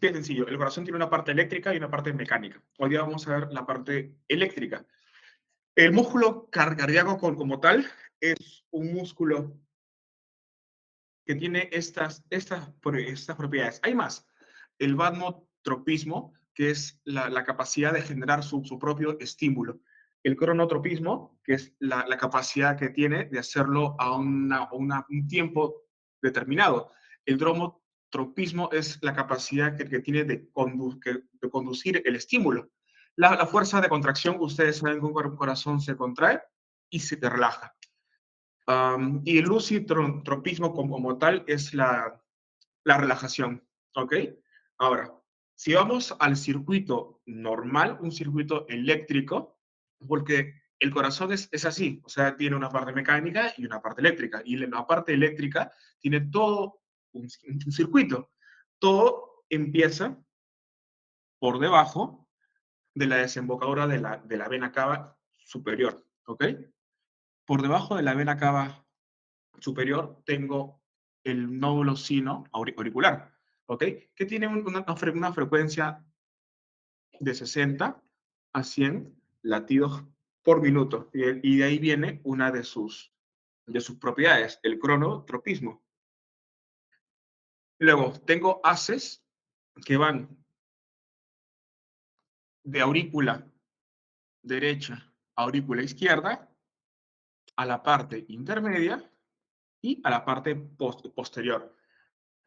Qué sencillo, el corazón tiene una parte eléctrica y una parte mecánica. Hoy día vamos a ver la parte eléctrica. El músculo cardíaco como tal es un músculo que tiene estas propiedades. Hay más. El vasotropismo, que es la capacidad de generar su propio estímulo. El cronotropismo, que es la capacidad que tiene de hacerlo a un tiempo determinado. El dromotropismo es la capacidad que tiene de conducir el estímulo. La fuerza de contracción, ustedes saben que un corazón se contrae y se relaja. Y el lucitropismo como tal es la relajación, ¿ok? Ahora, si vamos al circuito normal, un circuito eléctrico, porque el corazón es así, o sea, tiene una parte mecánica y una parte eléctrica, y la parte eléctrica tiene todo un circuito. Todo empieza por debajo de la desembocadura de la vena cava superior, ¿ok? Por debajo de la vena cava superior tengo el nódulo sino auricular, ¿ok? Que tiene una frecuencia de 60 a 100 latidos por minuto. Y de ahí viene una de sus propiedades, el cronotropismo. Luego, tengo haces que van de aurícula derecha a aurícula izquierda, a la parte intermedia y a la parte posterior.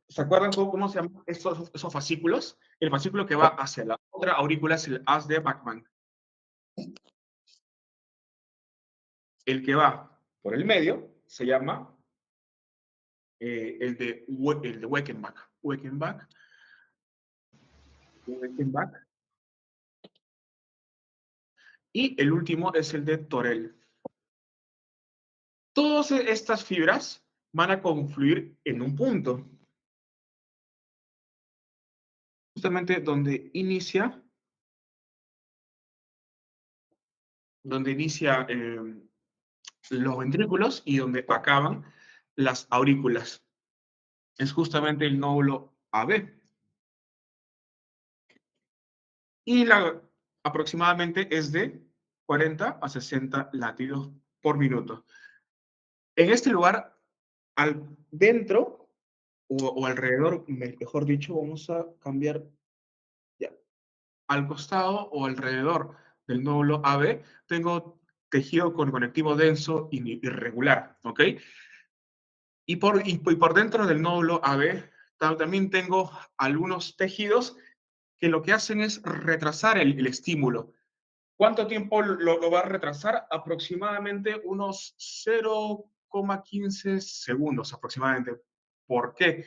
¿Se acuerdan cómo se llaman esos fascículos? El fascículo que va hacia la otra aurícula es el haz de Bachmann. El que va por el medio se llama el de Weckenbach. Weckenbach. Weckenbach. Y el último es el de Torel. Todas estas fibras van a confluir en un punto, justamente donde inicia los ventrículos y donde acaban las aurículas. Es justamente el nódulo AB. Y aproximadamente es de 40 a 60 latidos por minuto. En este lugar, dentro o alrededor, mejor dicho, vamos a cambiar ya, al costado o alrededor del nódulo AB, tengo tejido con conectivo denso irregular, ¿ok? Y por dentro del nódulo AB también tengo algunos tejidos que lo que hacen es retrasar el estímulo. ¿Cuánto tiempo lo va a retrasar? Aproximadamente unos 0,15 segundos aproximadamente. ¿Por qué?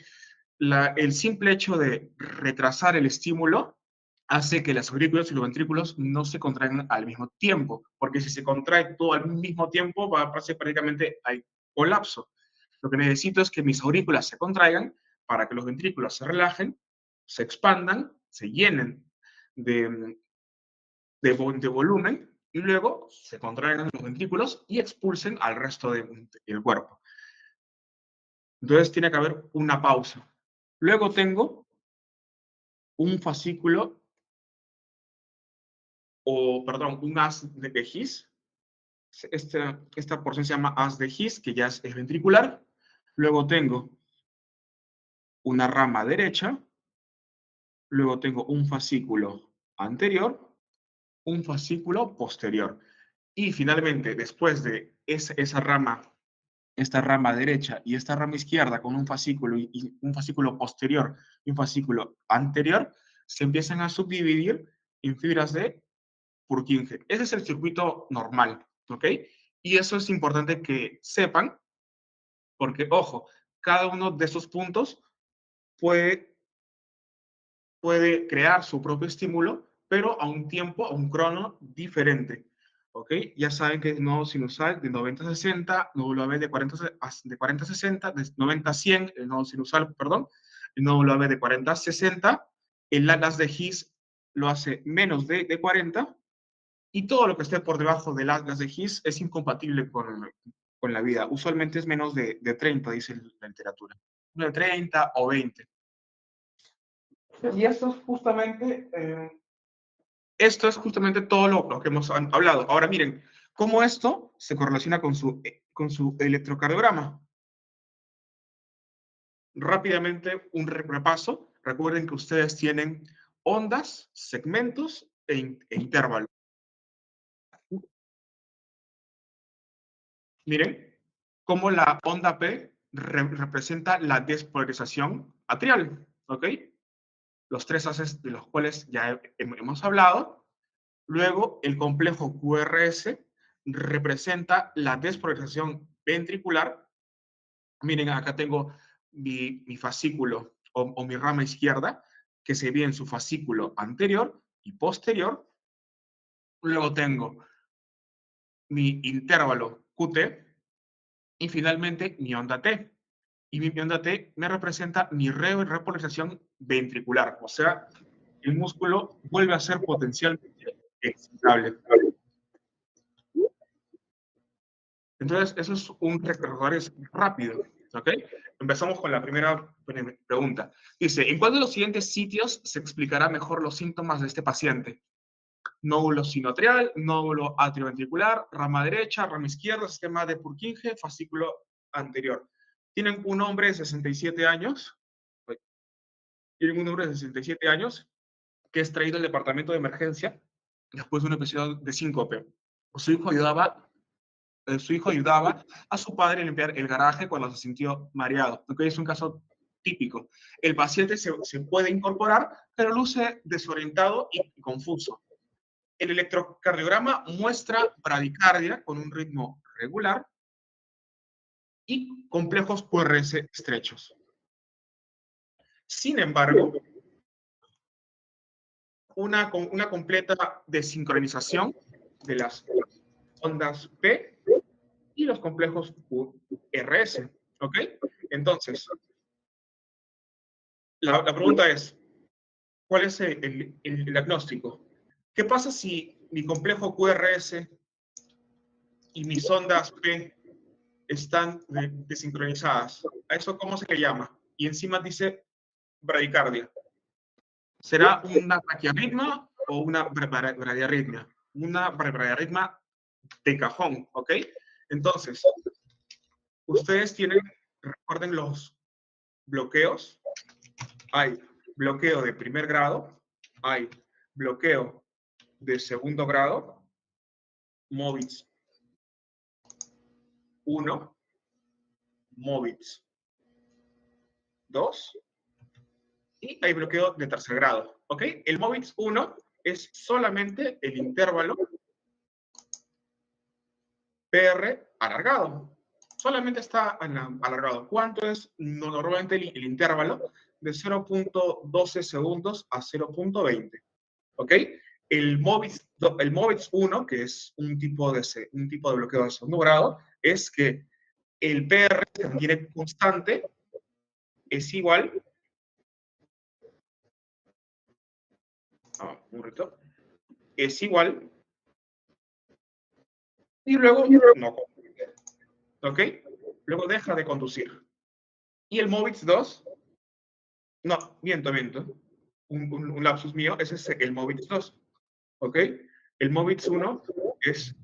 El simple hecho de retrasar el estímulo hace que las aurículas y los ventrículos no se contraigan al mismo tiempo, porque si se contrae todo al mismo tiempo va a pasar prácticamente al colapso. Lo que necesito es que mis aurículas se contraigan para que los ventrículos se relajen, se expandan, se llenen de, de volumen y luego se contraigan los ventrículos y expulsen al resto del cuerpo. Entonces tiene que haber una pausa. Luego tengo un fascículo, perdón, un haz de His. Esta porción se llama haz de His, que ya es ventricular. Luego tengo una rama derecha. Luego tengo un fascículo anterior, un fascículo posterior. Y finalmente, después de esa rama, esta rama derecha y esta rama izquierda con un fascículo y un fascículo posterior y un fascículo anterior, se empiezan a subdividir en fibras de Purkinje. Ese es el circuito normal, ¿ok? Y eso es importante que sepan, porque, ojo, cada uno de esos puntos puede, puede crear su propio estímulo, pero a un tiempo, a un crono diferente. ¿Ok? Ya saben que el nodo sinusal de 90 a 60, nódulo AB de 40 a 60, de 90 a 100, el nodo sinusal, perdón, el nódulo AB de 40 a 60, el Atlas de His lo hace menos de 40, y todo lo que esté por debajo del Atlas de His es incompatible con la vida. Usualmente es menos de 30, dice la literatura. De 30 o 20. Y esto es justamente todo lo que hemos hablado. Ahora miren, cómo esto se correlaciona con su electrocardiograma. Rápidamente, un repaso. Recuerden que ustedes tienen ondas, segmentos e intervalos. Miren cómo la onda P representa la despolarización atrial, ¿ok? Los tres haces de los cuales ya hemos hablado. Luego, el complejo QRS representa la despolarización ventricular. Miren, acá tengo mi fascículo o mi rama izquierda, que se ve en su fascículo anterior y posterior. Luego tengo mi intervalo QT y finalmente mi onda T. Y mi onda T me representa mi repolarización ventricular, o sea, el músculo vuelve a ser potencialmente excitable. Entonces, eso es un recordatorio rápido, ¿ok? Empezamos con la primera pregunta. Dice, ¿en cuál de los siguientes sitios se explicará mejor los síntomas de este paciente? Nódulo sinoatrial, nódulo atrioventricular, rama derecha, rama izquierda, sistema de Purkinje, fascículo anterior. Tienen un hombre de 67 años, tienen un hombre de 67 años que es traído al departamento de emergencia después de un episodio de síncope. Su hijo ayudaba a su padre a limpiar el garaje cuando se sintió mareado. Okay, es un caso típico. El paciente se puede incorporar, pero luce desorientado y confuso. El electrocardiograma muestra bradicardia con un ritmo regular y complejos QRS estrechos. Sin embargo, una completa desincronización de las ondas P y los complejos QRS. ¿Ok? Entonces, la pregunta es, ¿cuál es el diagnóstico? ¿Qué pasa si mi complejo QRS y mis ondas P están desincronizadas? ¿A eso cómo se le llama? Y encima dice bradicardia. ¿Será una taquiarritmia o una bradiarritmia? Una bradiarritmia de cajón, ¿ok? Entonces, ustedes recuerden los bloqueos. Hay bloqueo de primer grado, hay bloqueo de segundo grado, MOVITS 1, MOVITS 2 y hay bloqueo de tercer grado. ¿Ok? El MOVITS 1 es solamente el intervalo PR alargado. Solamente está alargado. ¿Cuánto es normalmente el intervalo? De 0.12 segundos a 0.20. ¿Ok? El MOVITS 1, que es un tipo de bloqueo de segundo grado, es que el PR se mantiene constante, es igual es igual y luego no conduce. ¿Ok? Luego deja de conducir. Y el MOVITS 2, no, miento. Un lapsus mío, ese es el MOVITS 2. ¿Ok? El MOVITS 1 es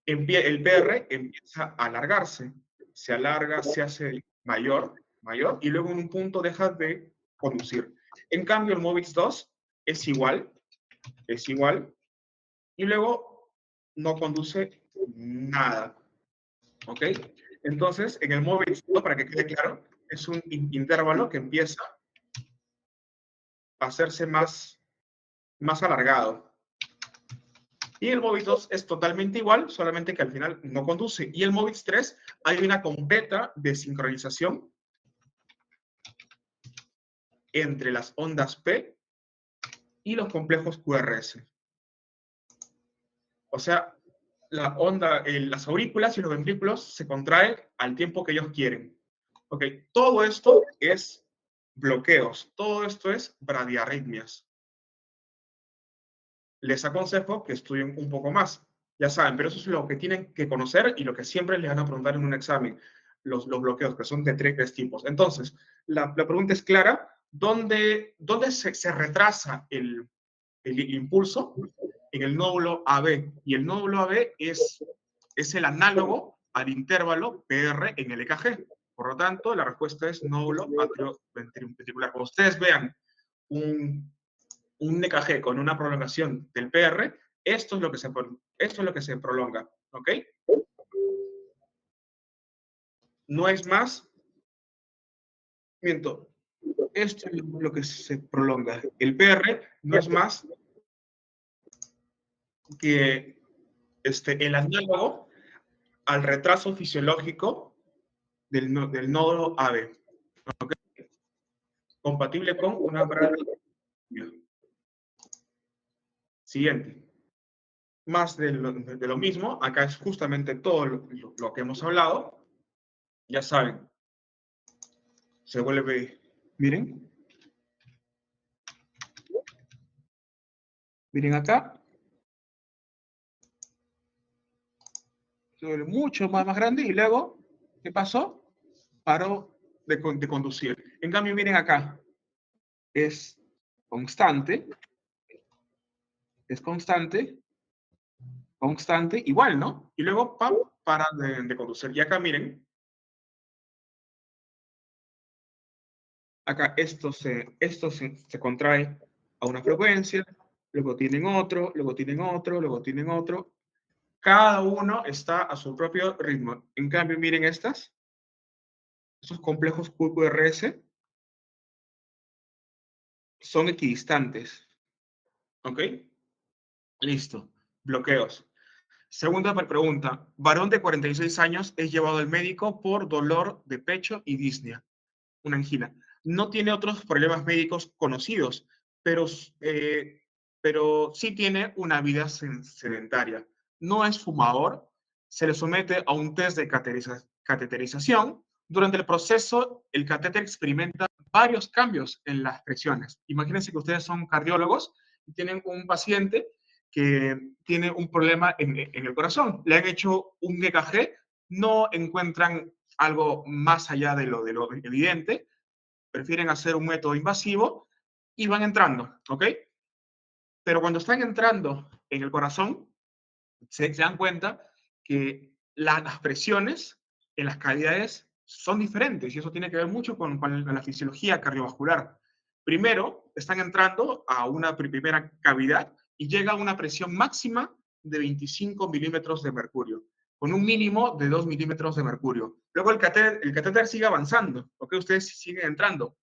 el PR empieza a alargarse, se alarga, se hace mayor, y luego en un punto deja de conducir. En cambio, el MOVITS 2 es igual, y luego no conduce nada. ¿Ok? Entonces, en el MOVITS 2, para que quede claro, es un intervalo que empieza a hacerse más alargado. Y el MOVITS 2 es totalmente igual, solamente que al final no conduce. Y el MOVITS 3 hay una completa desincronización entre las ondas P y los complejos QRS. O sea, las aurículas y los ventrículos se contraen al tiempo que ellos quieren. Ok, todo esto es bloqueos, todo esto es bradiarritmias. Les aconsejo que estudien un poco más. Ya saben, pero eso es lo que tienen que conocer y lo que siempre les van a preguntar en un examen. Los bloqueos, que son de tres tipos. Entonces, la pregunta es clara. ¿Dónde se retrasa el impulso? En el nódulo AB. Y el nódulo AB es el análogo al intervalo PR en el EKG. Por lo tanto, la respuesta es nódulo atrioventricular. Cuando ustedes vean un EKG con una prolongación del PR, esto es lo que se prolonga, ¿ok? No es más, miento, esto es lo que se prolonga. El PR no es más que el análogo al retraso fisiológico del nódulo AB, ¿ok? Compatible con una bradicardia. Siguiente. Más de lo mismo, acá es justamente todo lo que hemos hablado. Ya saben, se vuelve, miren acá, se vuelve mucho más grande y luego, ¿qué pasó? Paró de conducir. En cambio, miren acá, es constante, constante, igual, ¿no? Y luego, ¡pam!, para de conducir. Y acá, miren, acá esto se contrae a una frecuencia, luego tienen otro, luego tienen otro, luego tienen otro. Cada uno está a su propio ritmo. En cambio, miren estos complejos QRS son equidistantes. ¿Ok? Listo. Bloqueos. Segunda pregunta. Varón de 46 años es llevado al médico por dolor de pecho y disnea, una angina. No tiene otros problemas médicos conocidos, pero, pero sí tiene una vida sedentaria. No es fumador, se le somete a un test de cateterización. Durante el proceso, el catéter experimenta varios cambios en las presiones. Imagínense que ustedes son cardiólogos y tienen un paciente que tiene un problema en el corazón. Le han hecho un EKG, no encuentran algo más allá de lo evidente, prefieren hacer un método invasivo y van entrando, ¿ok? Pero cuando están entrando en el corazón, se dan cuenta que las presiones en las cavidades son diferentes y eso tiene que ver mucho con la fisiología cardiovascular. Primero, están entrando a una primera cavidad y llega a una presión máxima de 25 milímetros de mercurio, con un mínimo de 2 milímetros de mercurio. Luego el catéter sigue avanzando, ¿ok? Ustedes siguen entrando,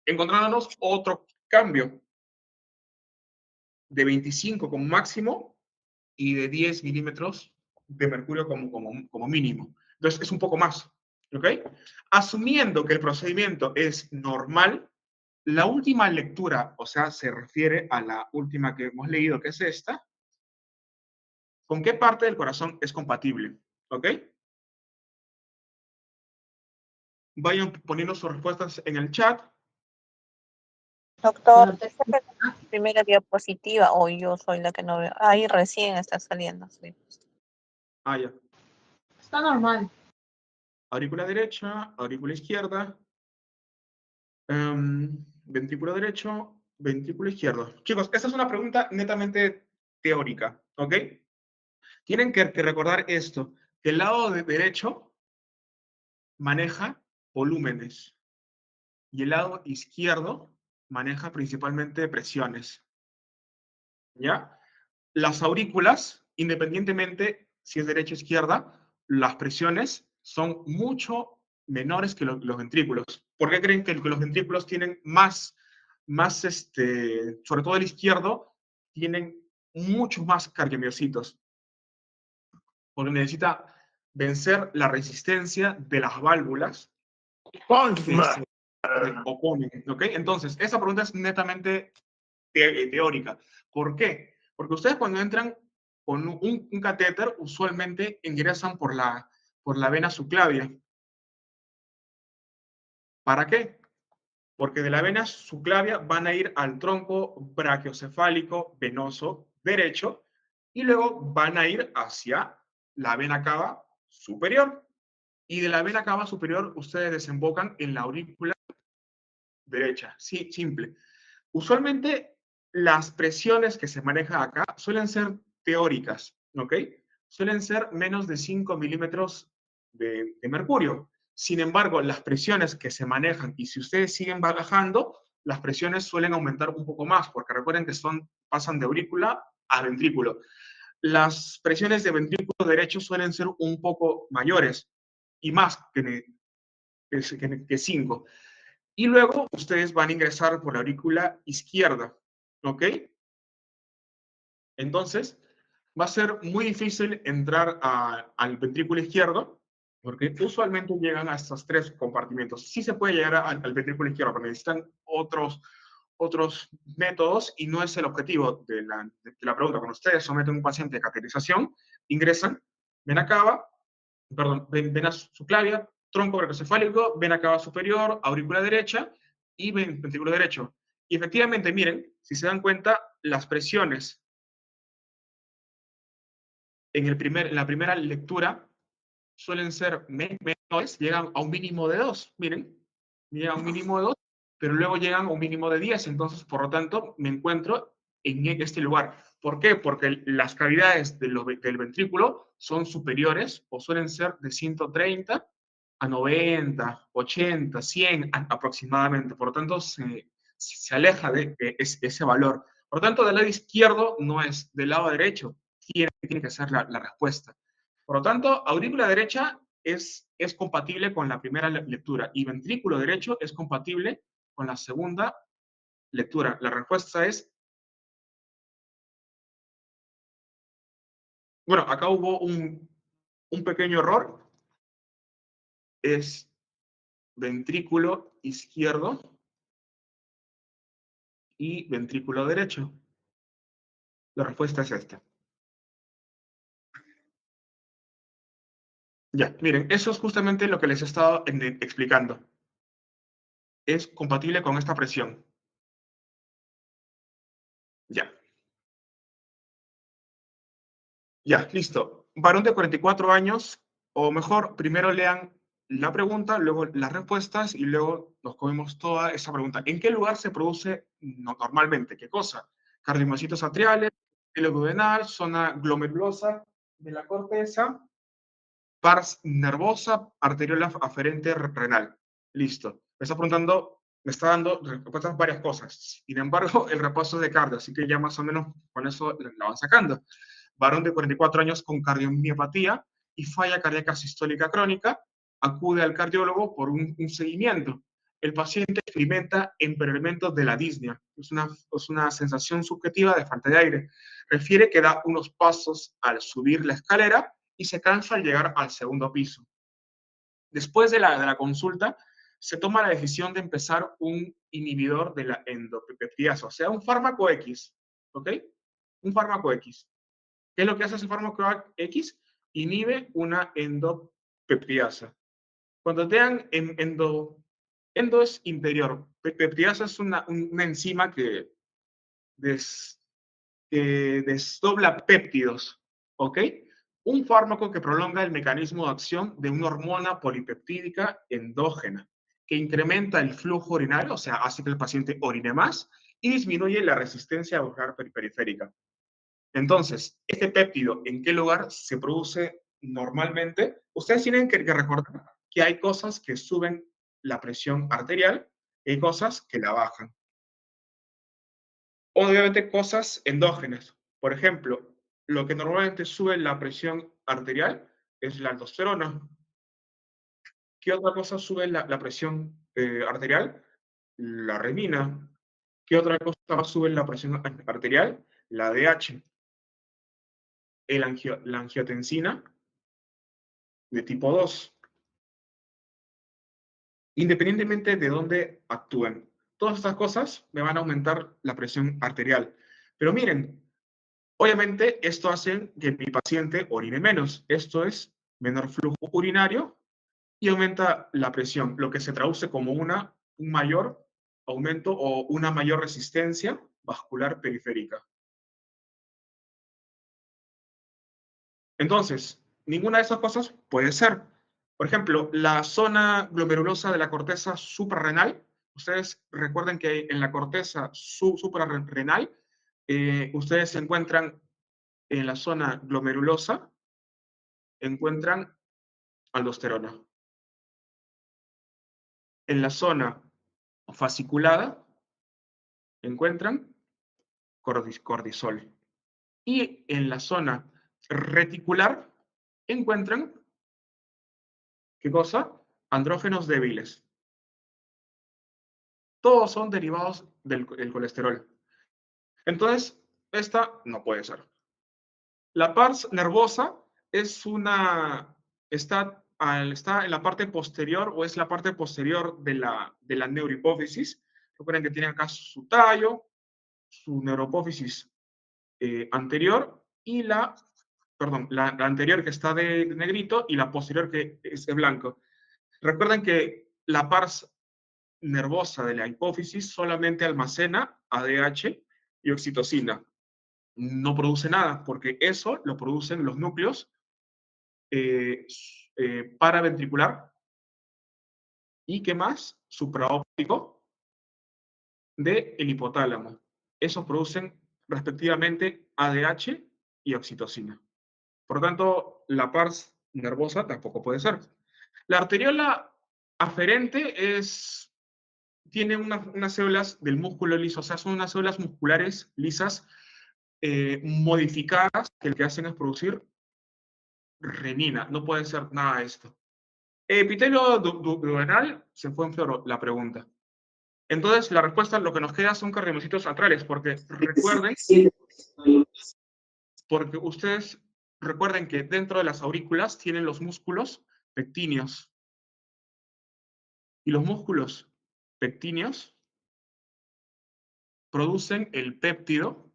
encontrándonos otro cambio de 25 como máximo y de 10 milímetros de mercurio como mínimo. Entonces es un poco más, ¿ok? Asumiendo que el procedimiento es normal, la última lectura, o sea, se refiere a la última que hemos leído, que es esta, ¿con qué parte del corazón es compatible? ¿Ok? Vayan poniendo sus respuestas en el chat. Doctor, esta es la primera diapositiva o yo soy la que no veo. Ahí recién está saliendo. Sí. Ah, ya. Está normal. Aurícula derecha, aurícula izquierda, ventrículo derecho, ventrículo izquierdo. Chicos, esta es una pregunta netamente teórica, ¿ok? Tienen que recordar esto, que el lado derecho maneja volúmenes y el lado izquierdo maneja principalmente presiones, ¿ya? Las aurículas, independientemente si es derecha o izquierda, las presiones son mucho menores que los ventrículos. ¿Por qué creen que los ventrículos tienen sobre todo el izquierdo, tienen muchos más cardiomiocitos? Porque necesita vencer la resistencia de las válvulas que se oponen, ¿ok? Entonces, esa pregunta es netamente teórica. ¿Por qué? Porque ustedes cuando entran con un catéter, usualmente ingresan por la vena subclavia. ¿Para qué? Porque de la vena subclavia van a ir al tronco brachiocefálico venoso derecho y luego van a ir hacia la vena cava superior. Y de la vena cava superior ustedes desembocan en la aurícula derecha. Sí, simple. Usualmente las presiones que se manejan acá suelen ser teóricas, ¿ok? Suelen ser menos de 5 milímetros de mercurio. Sin embargo, las presiones que se manejan, y si ustedes siguen bajando, las presiones suelen aumentar un poco más, porque recuerden que pasan de aurícula a ventrículo. Las presiones de ventrículo derecho suelen ser un poco mayores y más que 5. Y luego ustedes van a ingresar por la aurícula izquierda, ¿ok? Entonces, va a ser muy difícil entrar al ventrículo izquierdo, porque usualmente llegan a estos tres compartimentos. Sí se puede llegar al ventrículo izquierdo, pero necesitan otros métodos y no es el objetivo de la pregunta. Cuando ustedes someten a un paciente a cateterización, ingresan, ven acá, perdón, vena subclavia, tronco brachiocefálico, vena cava superior, aurícula derecha y ventrículo derecho. Y efectivamente, miren, si se dan cuenta, las presiones en la primera lectura suelen ser menores, llegan a un mínimo de 2, miren, llegan a un mínimo de 2, pero luego llegan a un mínimo de 10, entonces, por lo tanto, me encuentro en este lugar. ¿Por qué? Porque las cavidades del ventrículo son superiores o suelen ser de 130 a 90, 80, 100 aproximadamente. Por lo tanto, se aleja de ese valor. Por lo tanto, del lado izquierdo no es, del lado derecho tiene que ser la respuesta. Por lo tanto, aurícula derecha es compatible con la primera lectura y ventrículo derecho es compatible con la segunda lectura. La respuesta es, bueno, acá hubo un pequeño error, es ventrículo izquierdo y ventrículo derecho. La respuesta es esta. Ya, miren, eso es justamente lo que les he estado explicando. Es compatible con esta presión. Ya. Ya, listo. Varón de 44 años, o mejor, primero lean la pregunta, luego las respuestas y luego nos comemos toda esa pregunta. ¿En qué lugar se produce normalmente? ¿Qué cosa? Cardiomyocitos atriales, duodenal, zona glomerulosa de la corteza, pars nervosa, arteriola aferente renal. Listo. Me está dando respuestas varias cosas. Sin embargo, el repaso es de cardio, así que ya más o menos con eso la van sacando. Varón de 44 años con cardiomiopatía y falla cardíaca sistólica crónica, acude al cardiólogo por un seguimiento. El paciente experimenta empeoramiento de la disnea, es una sensación subjetiva de falta de aire. Refiere que da unos pasos al subir la escalera y se cansa al llegar al segundo piso. Después de la consulta, se toma la decisión de empezar un inhibidor de la endopeptidasa, o sea, un fármaco X, ¿ok? Un fármaco X. ¿Qué es lo que hace ese fármaco X? Inhibe una endopeptidasa. Cuando te dan endo es interior, peptidasa es una enzima des, que desdobla péptidos, ¿ok? Un fármaco que prolonga el mecanismo de acción de una hormona polipeptídica endógena, que incrementa el flujo urinario, o sea, hace que el paciente orine más y disminuye la resistencia vascular periférica. Entonces, este péptido, ¿en qué lugar se produce normalmente? Ustedes tienen que recordar que hay cosas que suben la presión arterial y hay cosas que la bajan. Obviamente cosas endógenas. Por ejemplo, lo que normalmente sube la presión arterial es la aldosterona. ¿Qué otra cosa sube la presión arterial? La renina. ¿Qué otra cosa sube la presión arterial? La ADH. La angiotensina de tipo 2. Independientemente de dónde actúen. Todas estas cosas me van a aumentar la presión arterial. Pero miren, obviamente esto hace que mi paciente orine menos. Esto es menor flujo urinario y aumenta la presión, lo que se traduce como un mayor aumento o una mayor resistencia vascular periférica. Entonces, ninguna de esas cosas puede ser. Por ejemplo, la zona glomerulosa de la corteza suprarrenal Ustedes recuerden que en la corteza suprarrenal, ustedes se encuentran en la zona glomerulosa, encuentran aldosterona. En la zona fasciculada, encuentran cortisol. Y en la zona reticular, encuentran, ¿qué cosa? Andrógenos débiles. Todos son derivados del colesterol. Entonces, esta no puede ser. La pars nervosa es está en la parte posterior o es la parte posterior de la neurohipófisis. Recuerden que tiene acá su tallo, su neurohipófisis anterior y la anterior que está de negrito y la posterior que es de blanco. Recuerden que la pars nervosa de la hipófisis solamente almacena ADH y oxitocina. No produce nada, porque eso lo producen los núcleos paraventricular y, ¿qué más? Supraóptico del hipotálamo. Esos producen respectivamente ADH y oxitocina. Por lo tanto, la pars nervosa tampoco puede ser. La arteriola aferente tiene unas células del músculo liso, o sea, son unas células musculares lisas modificadas que lo que hacen es producir renina. No puede ser nada de esto. Epitelio duodenal, se fue en floro la pregunta. Entonces, la respuesta, lo que nos queda son cardiomocitos atrales, porque ustedes recuerden que dentro de las aurículas tienen los músculos pectíneos. Y los músculos pectíneos producen el péptido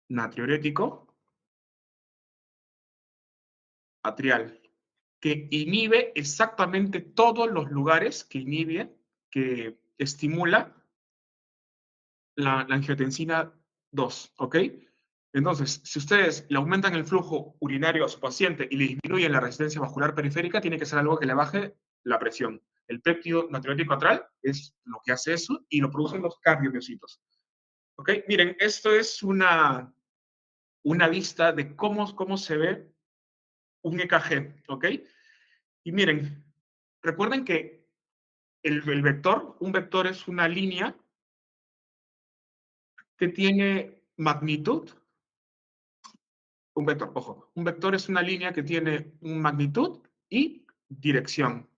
natriurético atrial, que inhibe exactamente todos los lugares que estimula la angiotensina 2, ¿ok? Entonces, si ustedes le aumentan el flujo urinario a su paciente y le disminuyen la resistencia vascular periférica, tiene que ser algo que le baje la presión. El péptido natriurético atrial es lo que hace eso y lo producen los cardiomiocitos. ¿Ok? Miren, esto es una vista de cómo se ve un EKG, ¿ok? Y miren, recuerden que un vector es una línea que tiene magnitud. Un vector, ojo, un vector es una línea que tiene magnitud y dirección.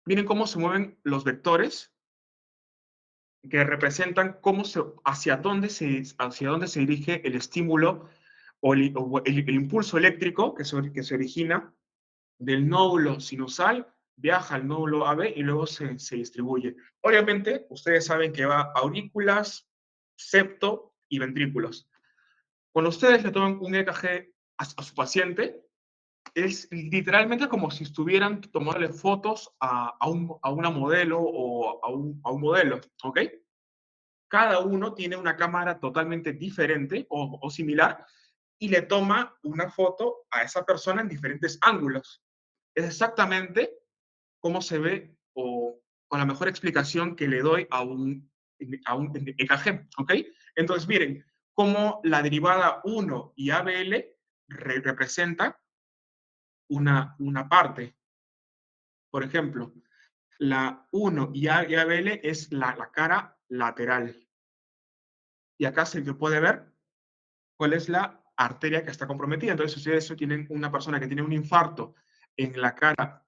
Miren cómo se mueven los vectores que representan hacia dónde se dirige el estímulo o el impulso eléctrico que se origina del nódulo sinusal, viaja al nódulo AB y luego se distribuye. Obviamente, ustedes saben que va a aurículas, septo y ventrículos. Cuando ustedes le toman un EKG a su paciente, es literalmente como si estuvieran tomándole fotos a una modelo o a un modelo, ¿ok? Cada uno tiene una cámara totalmente diferente o similar y le toma una foto a esa persona en diferentes ángulos. Es exactamente cómo se ve o con la mejor explicación que le doy a un EKG, ¿ok? Entonces, miren, cómo la derivada 1 y ABL representa una parte. Por ejemplo, la 1 y ABL es la cara lateral. Y acá se puede ver cuál es la arteria que está comprometida. Entonces, si ustedes tienen una persona que tiene un infarto en la cara.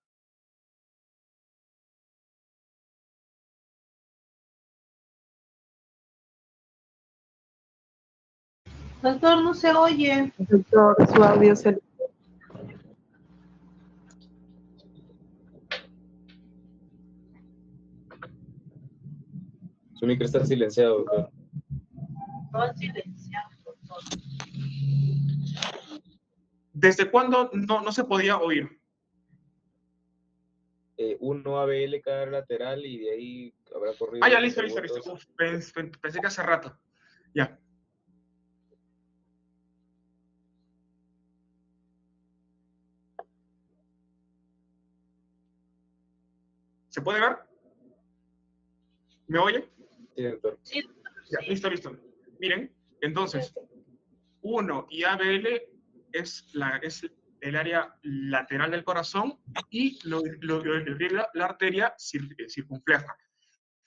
Doctor, no se oye. Doctor, su audio se... Su micro está silenciado, doctor. No, silenciado, doctor. ¿Desde cuándo no se podía oír? 1 ABL cada lateral y de ahí habrá corrido. Ah, ya, listo. Uf, pensé que hace rato. Ya. ¿Se puede ver? ¿Me oye? Sí, doctor. Sí, Ya, sí. listo. Miren, entonces, 1 y ABL es el área lateral del corazón y lo irriga la arteria circunfleja.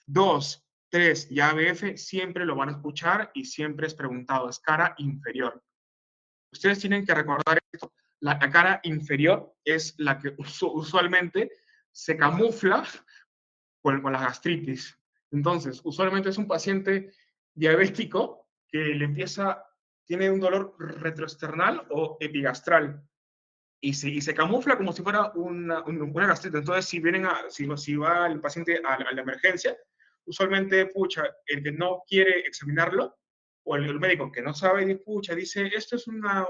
2, 3 y ABF siempre lo van a escuchar y siempre es preguntado, es cara inferior. Ustedes tienen que recordar esto. La cara inferior es la que usualmente se camufla con la gastritis. Entonces, usualmente es un paciente diabético que tiene un dolor retroesternal o epigastral y se camufla como si fuera una gastritis. Entonces, si va el paciente a la emergencia, usualmente, pucha, el que no quiere examinarlo o el médico que no sabe, pucha, dice, esto es una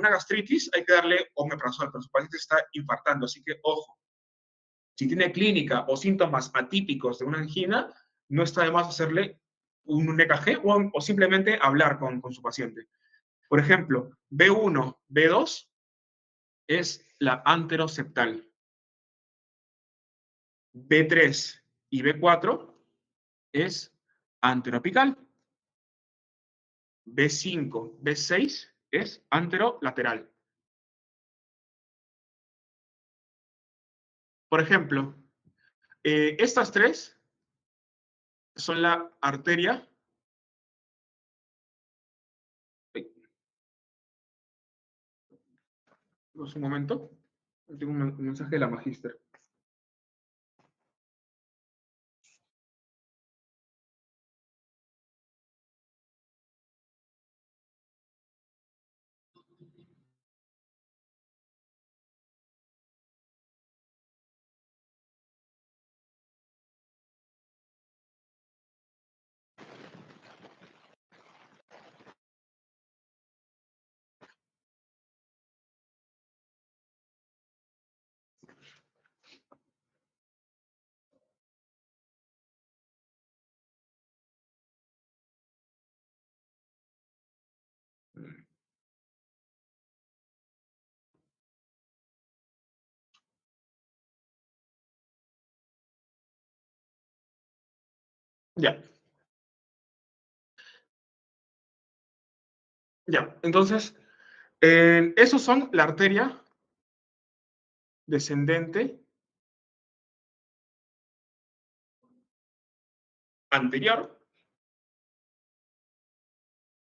gastritis, hay que darle omeprazol, pero su paciente está infartando, así que ojo. Si tiene clínica o síntomas atípicos de una angina, no está de más hacerle un EKG o simplemente hablar con su paciente. Por ejemplo, B1, B2 es la anteroseptal. B3 y B4 es anteroapical. B5, B6 es anterolateral. Por ejemplo, estas tres son la arteria. Un momento. Tengo un mensaje de la magíster. Ya. Ya. Entonces, esos son la arteria descendente anterior.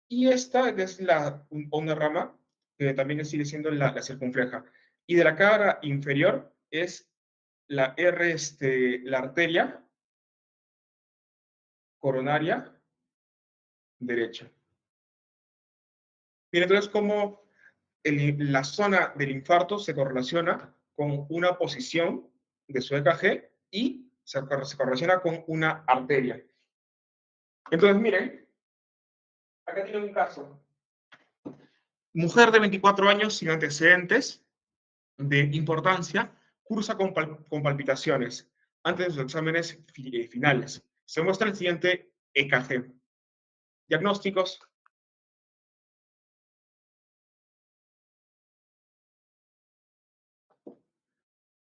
Y esta es una rama que también sigue siendo la circunfleja. Y de la cara inferior es la arteria coronaria derecha. Miren entonces cómo la zona del infarto se correlaciona con una posición de su EKG y se correlaciona con una arteria. Entonces, miren, acá tienen un caso. Mujer de 24 años sin antecedentes de importancia, cursa con palpitaciones antes de sus exámenes finales. Se muestra el siguiente EKG. Diagnósticos.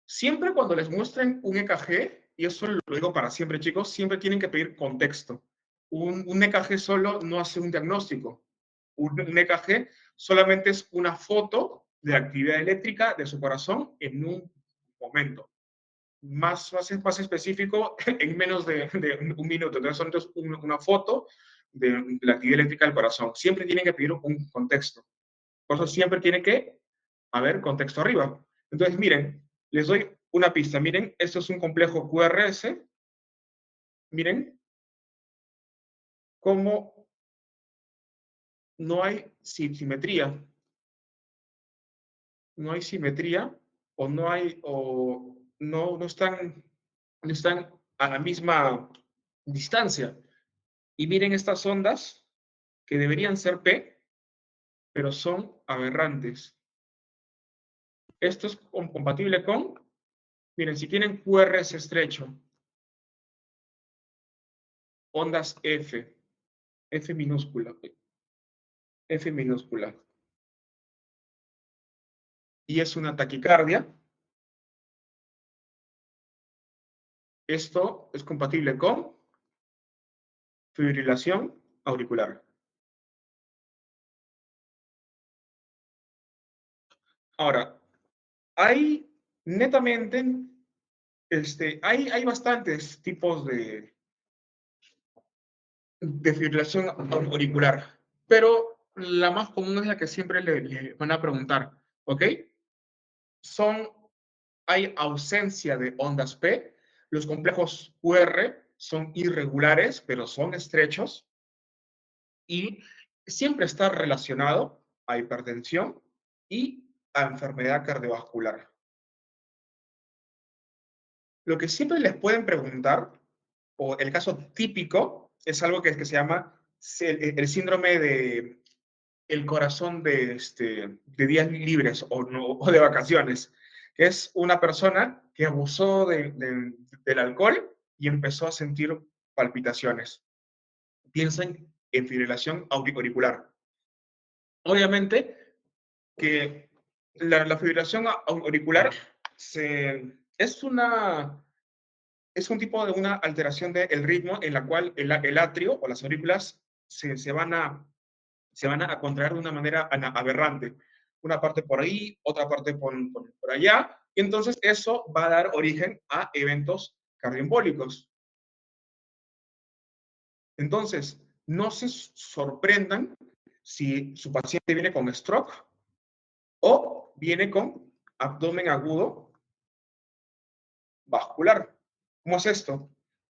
Siempre cuando les muestren un EKG, y eso lo digo para siempre, chicos, siempre tienen que pedir contexto. Un EKG solo no hace un diagnóstico. Un EKG solamente es una foto de la actividad eléctrica de su corazón en un momento. Más específico, en menos de un minuto. Entonces, una foto de la actividad eléctrica del corazón. Siempre tienen que pedir un contexto. Por eso siempre tiene que haber contexto arriba. Entonces, miren, les doy una pista. Miren, esto es un complejo QRS. Miren cómo no hay simetría. No hay simetría o no están a la misma distancia. Y miren estas ondas que deberían ser P, pero son aberrantes. Esto es compatible con, miren, si tienen QRS estrecho, ondas F minúscula, y es una taquicardia, esto es compatible con fibrilación auricular. Ahora, hay netamente, hay bastantes tipos de fibrilación auricular, pero la más común es la que siempre le van a preguntar, ¿ok? Hay ausencia de ondas P, los complejos QR son irregulares, pero son estrechos, y siempre está relacionado a hipertensión y a enfermedad cardiovascular. Lo que siempre les pueden preguntar, o el caso típico, es algo que se llama el síndrome de el corazón de días libres o de vacaciones, que es una persona que abusó del alcohol y empezó a sentir palpitaciones. Piensen en fibrilación auricular. Obviamente que la fibrilación auricular es un tipo de una alteración del ritmo en la cual el atrio o las aurículas se van a contraer de una manera aberrante. Una parte por ahí, otra parte por allá, y entonces eso va a dar origen a eventos cardioembólicos. Entonces, no se sorprendan si su paciente viene con stroke o viene con abdomen agudo vascular. ¿Cómo es esto?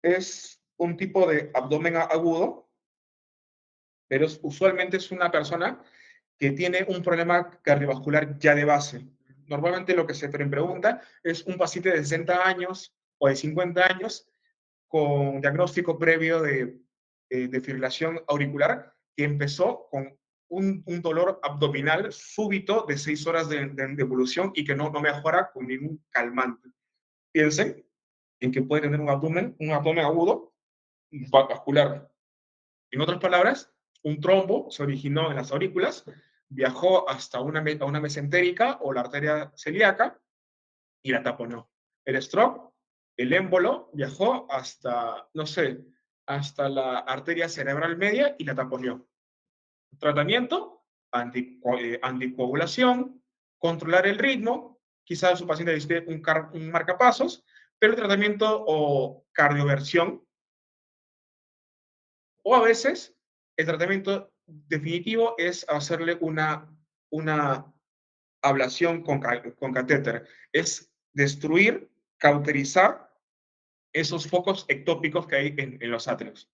Es un tipo de abdomen agudo, pero usualmente es una persona que tiene un problema cardiovascular ya de base. Normalmente lo que se pregunta es un paciente de 60 años o de 50 años con diagnóstico previo de fibrilación auricular que empezó con un dolor abdominal súbito de 6 horas de evolución y que no mejora con ningún calmante. Piensen en que puede tener un abdomen agudo vascular. En otras palabras, un trombo se originó en las aurículas, viajó hasta una mesentérica o la arteria celíaca y la taponó. El stroke, el émbolo, viajó hasta, no sé, hasta la arteria cerebral media y la taponó. Tratamiento, anticoagulación, controlar el ritmo, quizás su paciente necesite un marcapasos, pero el tratamiento o cardioversión, o a veces el tratamiento definitivo es hacerle una ablación con catéter. Es destruir, cauterizar esos focos ectópicos que hay en los atrios.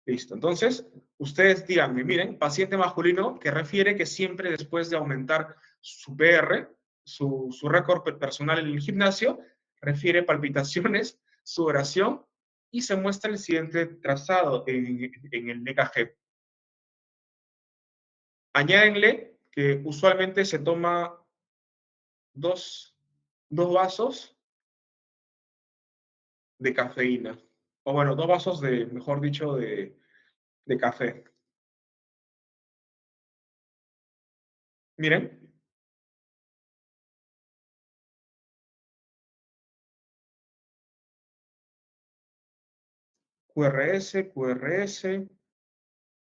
Listo. Entonces, ustedes díganme, miren, paciente masculino que refiere que siempre después de aumentar su PR, su récord personal en el gimnasio, refiere palpitaciones, sudoración y se muestra el siguiente trazado en el EKG. Añádenle que usualmente se toma dos vasos de cafeína, o bueno, 2 vasos mejor dicho, de café. Miren, QRS,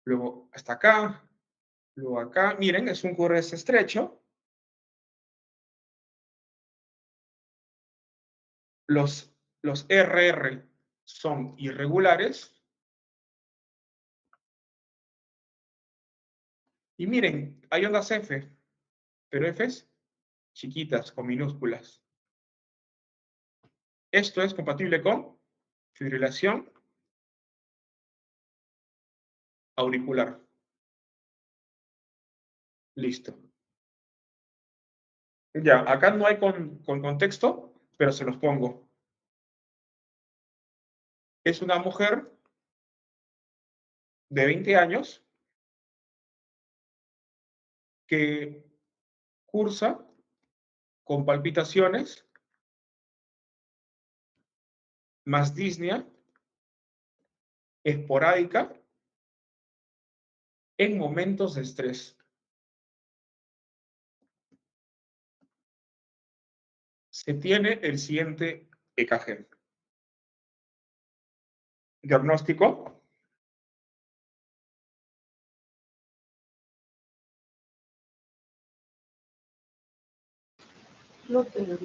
luego hasta acá, luego acá. Miren, es un QRS estrecho. Los RR son irregulares. Y miren, hay ondas F, pero Fs chiquitas, con minúsculas. Esto es compatible con fibrilación auricular. Listo. Ya, acá no hay con contexto, pero se los pongo. Es una mujer de 20 años que cursa con palpitaciones, más disnea esporádica en momentos de estrés. Se tiene el siguiente EKG. Diagnóstico: No tengo.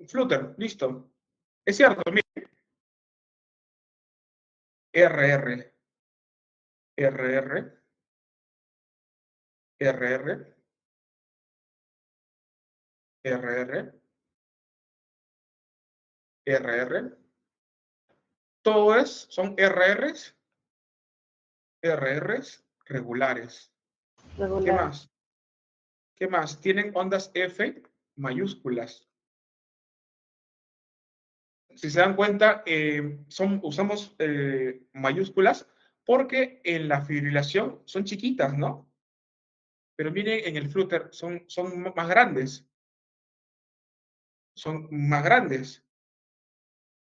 Flutter, listo. Es cierto, mire. RR, RR, RR, RR, RR. Todo son RRs, RRs regulares. ¿Qué Regular. más? ¿Qué más? Tienen ondas F mayúsculas. Si se dan cuenta, usamos mayúsculas porque en la fibrilación son chiquitas, ¿no? Pero miren, en el Flutter son más grandes. Son más grandes.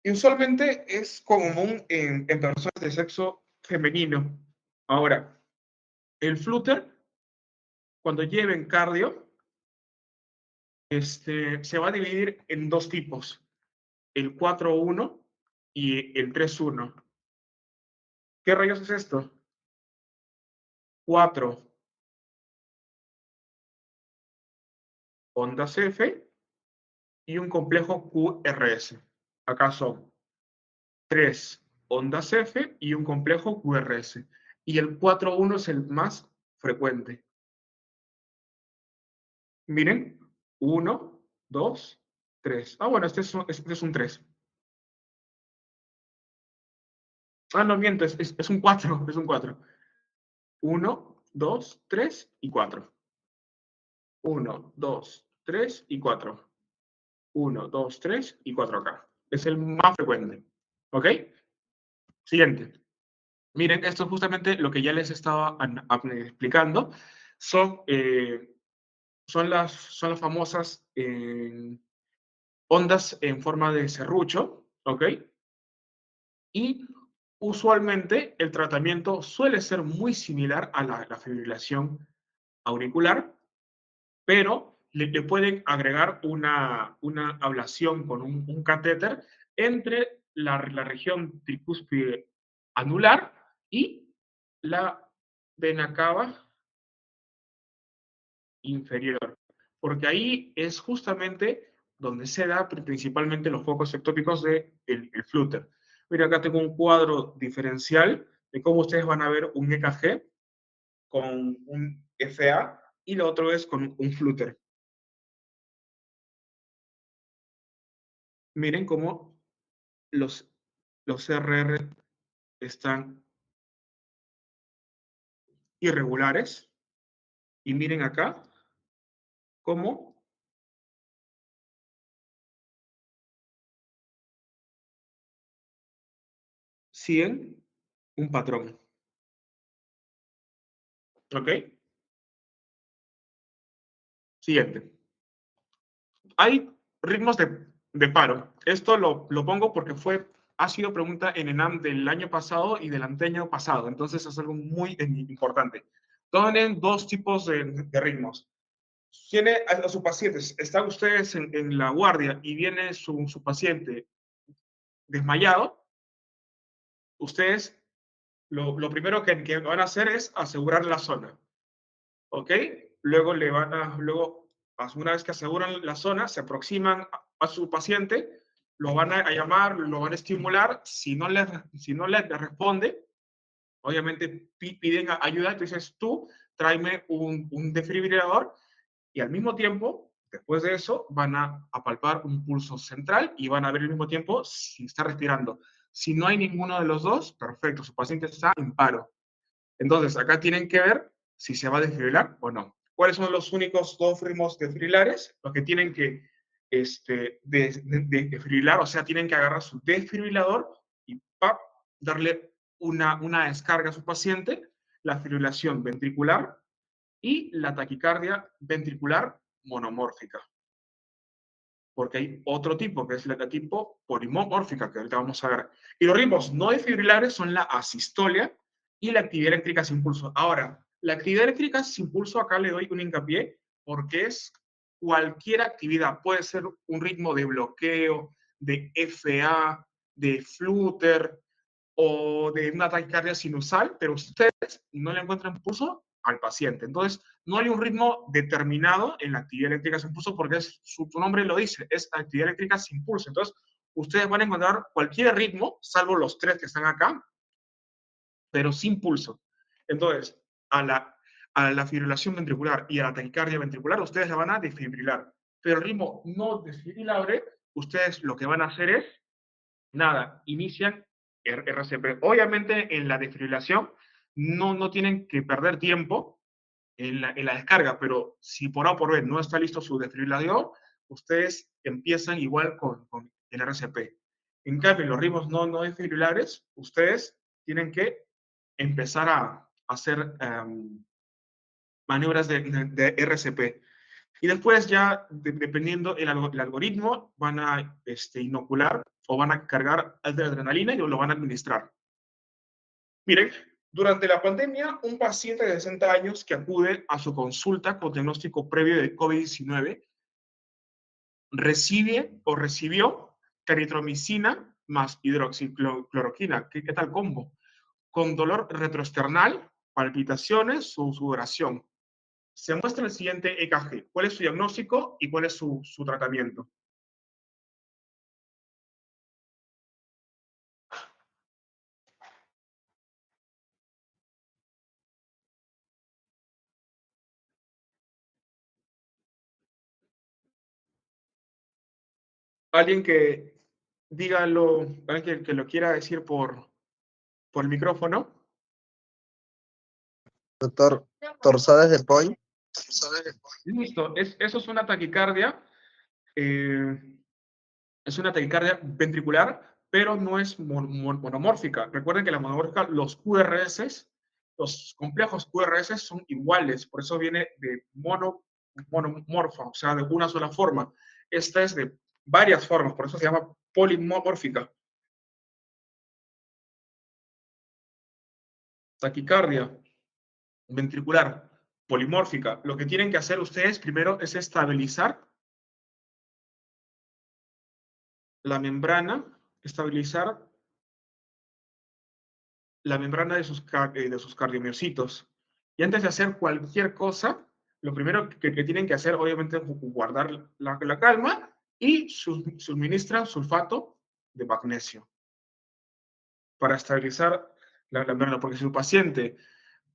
Y usualmente es común en personas de sexo femenino. Ahora, el Flutter, cuando lleven cardio, se va a dividir en dos tipos, el 4-1 y el 3-1. ¿Qué rayos es esto? 4 ondas F y un complejo QRS. Acá son 3 ondas F y un complejo QRS. Y el 4-1 es el más frecuente. Miren, 1, 2, 3. Ah, bueno, este es un 3. Ah, no, miento, es un 4, es un 4. 1, 2, 3 y 4. 1, 2, 3 y 4. 1, 2, 3 y 4 acá. Es el más frecuente. ¿Ok? Siguiente. Miren, esto es justamente lo que ya les estaba explicando. Son, son las famosas ondas en forma de serrucho. ¿Ok? Y usualmente el tratamiento suele ser muy similar a la fibrilación auricular, pero le pueden agregar una ablación con un catéter entre la región tricúspide anular y la vena cava inferior, porque ahí es justamente donde se da principalmente los focos ectópicos del el Flutter. Mira, acá tengo un cuadro diferencial de cómo ustedes van a ver un EKG con un FA y lo otro es con un Flutter. Miren cómo los RR están irregulares y miren acá cómo siguen un patrón. ¿Ok? Siguiente. Hay ritmos de paro. Esto lo pongo porque ha sido pregunta en ENAM del año pasado y del anteaño pasado. Entonces es algo muy importante. Tienen dos tipos de ritmos. Tiene a sus pacientes, están ustedes en la guardia y viene su paciente desmayado, ustedes lo primero que van a hacer es asegurar la zona. ¿Ok? Luego una vez que aseguran la zona, se aproximan a su paciente, lo van a llamar, lo van a estimular. Si no les responde, obviamente piden ayuda. Entonces tú tráeme un desfibrilador y al mismo tiempo, después de eso, van a palpar un pulso central y van a ver al mismo tiempo si está respirando. Si no hay ninguno de los dos, perfecto, su paciente está en paro. Entonces, acá tienen que ver si se va a desfibrilar o no. ¿Cuáles son los únicos dos ritmos desfibrilares? Los que tienen que desfibrilar, o sea, tienen que agarrar su desfibrilador y ¡pap! Darle una descarga a su paciente, la fibrilación ventricular y la taquicardia ventricular monomórfica. Porque hay otro tipo, que es la tipo polimórfica, que ahorita vamos a ver. Y los ritmos no desfibrilares son la asistolia y la actividad eléctrica sin pulso. Ahora, la actividad eléctrica sin pulso, acá le doy un hincapié, porque es cualquier actividad. Puede ser un ritmo de bloqueo, de FA, de Flutter o de una taquicardia sinusal, pero ustedes no le encuentran pulso, al paciente. Entonces, no hay un ritmo determinado en la actividad eléctrica sin pulso porque su nombre lo dice, es actividad eléctrica sin pulso. Entonces, ustedes van a encontrar cualquier ritmo, salvo los 3 que están acá, pero sin pulso. Entonces, a la fibrilación ventricular y a la taquicardia ventricular, ustedes la van a desfibrilar. Pero el ritmo no desfibrilable, ustedes lo que van a hacer es, nada, inician RCP. Obviamente, en la desfibrilación no tienen que perder tiempo en la descarga, pero si por A o por B no está listo su desfibrilador, ustedes empiezan igual con el RCP. En cambio, en los ritmos no desfibrilares, ustedes tienen que empezar a hacer maniobras de RCP. Y después ya, dependiendo el algoritmo, van a inocular o van a cargar adrenalina y lo van a administrar. Miren, durante la pandemia, un paciente de 60 años que acude a su consulta con diagnóstico previo de COVID-19 recibió eritromicina más hidroxicloroquina. ¿Qué tal combo? Con dolor retroesternal, palpitaciones, su sudoración. Se muestra el siguiente EKG. ¿Cuál es su diagnóstico y cuál es su tratamiento? Alguien que dígalo, alguien que lo quiera decir por el micrófono. Doctor, torsades de Point. Listo, eso es una taquicardia. Es una taquicardia ventricular, pero no es monomórfica. Recuerden que la monomórfica, los QRS, los complejos QRS son iguales, por eso viene de monomorfa, o sea, de una sola forma. Esta es de varias formas, por eso se llama polimórfica. Taquicardia ventricular polimórfica. Lo que tienen que hacer ustedes primero es estabilizar la membrana, de sus cardiomiocitos. Y antes de hacer cualquier cosa, lo primero que tienen que hacer, obviamente, es guardar la calma y suministran sulfato de magnesio para estabilizar la membrana, porque si el paciente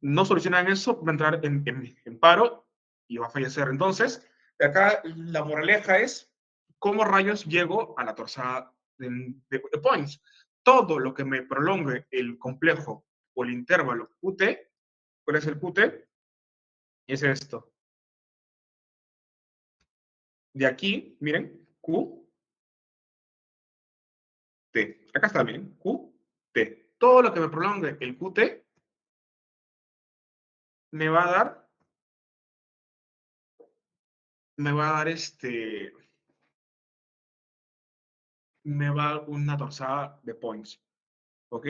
no soluciona eso, va a entrar en paro y va a fallecer. Entonces, acá la moraleja es, ¿cómo rayos llego a la torsada de Points? Todo lo que me prolongue el complejo o el intervalo QT, ¿cuál es el QT? Es esto. De aquí, miren, QT. Acá está bien, QT. Todo lo que me prolongue el QT me va a dar me va a dar una torsada de Points. ¿Ok?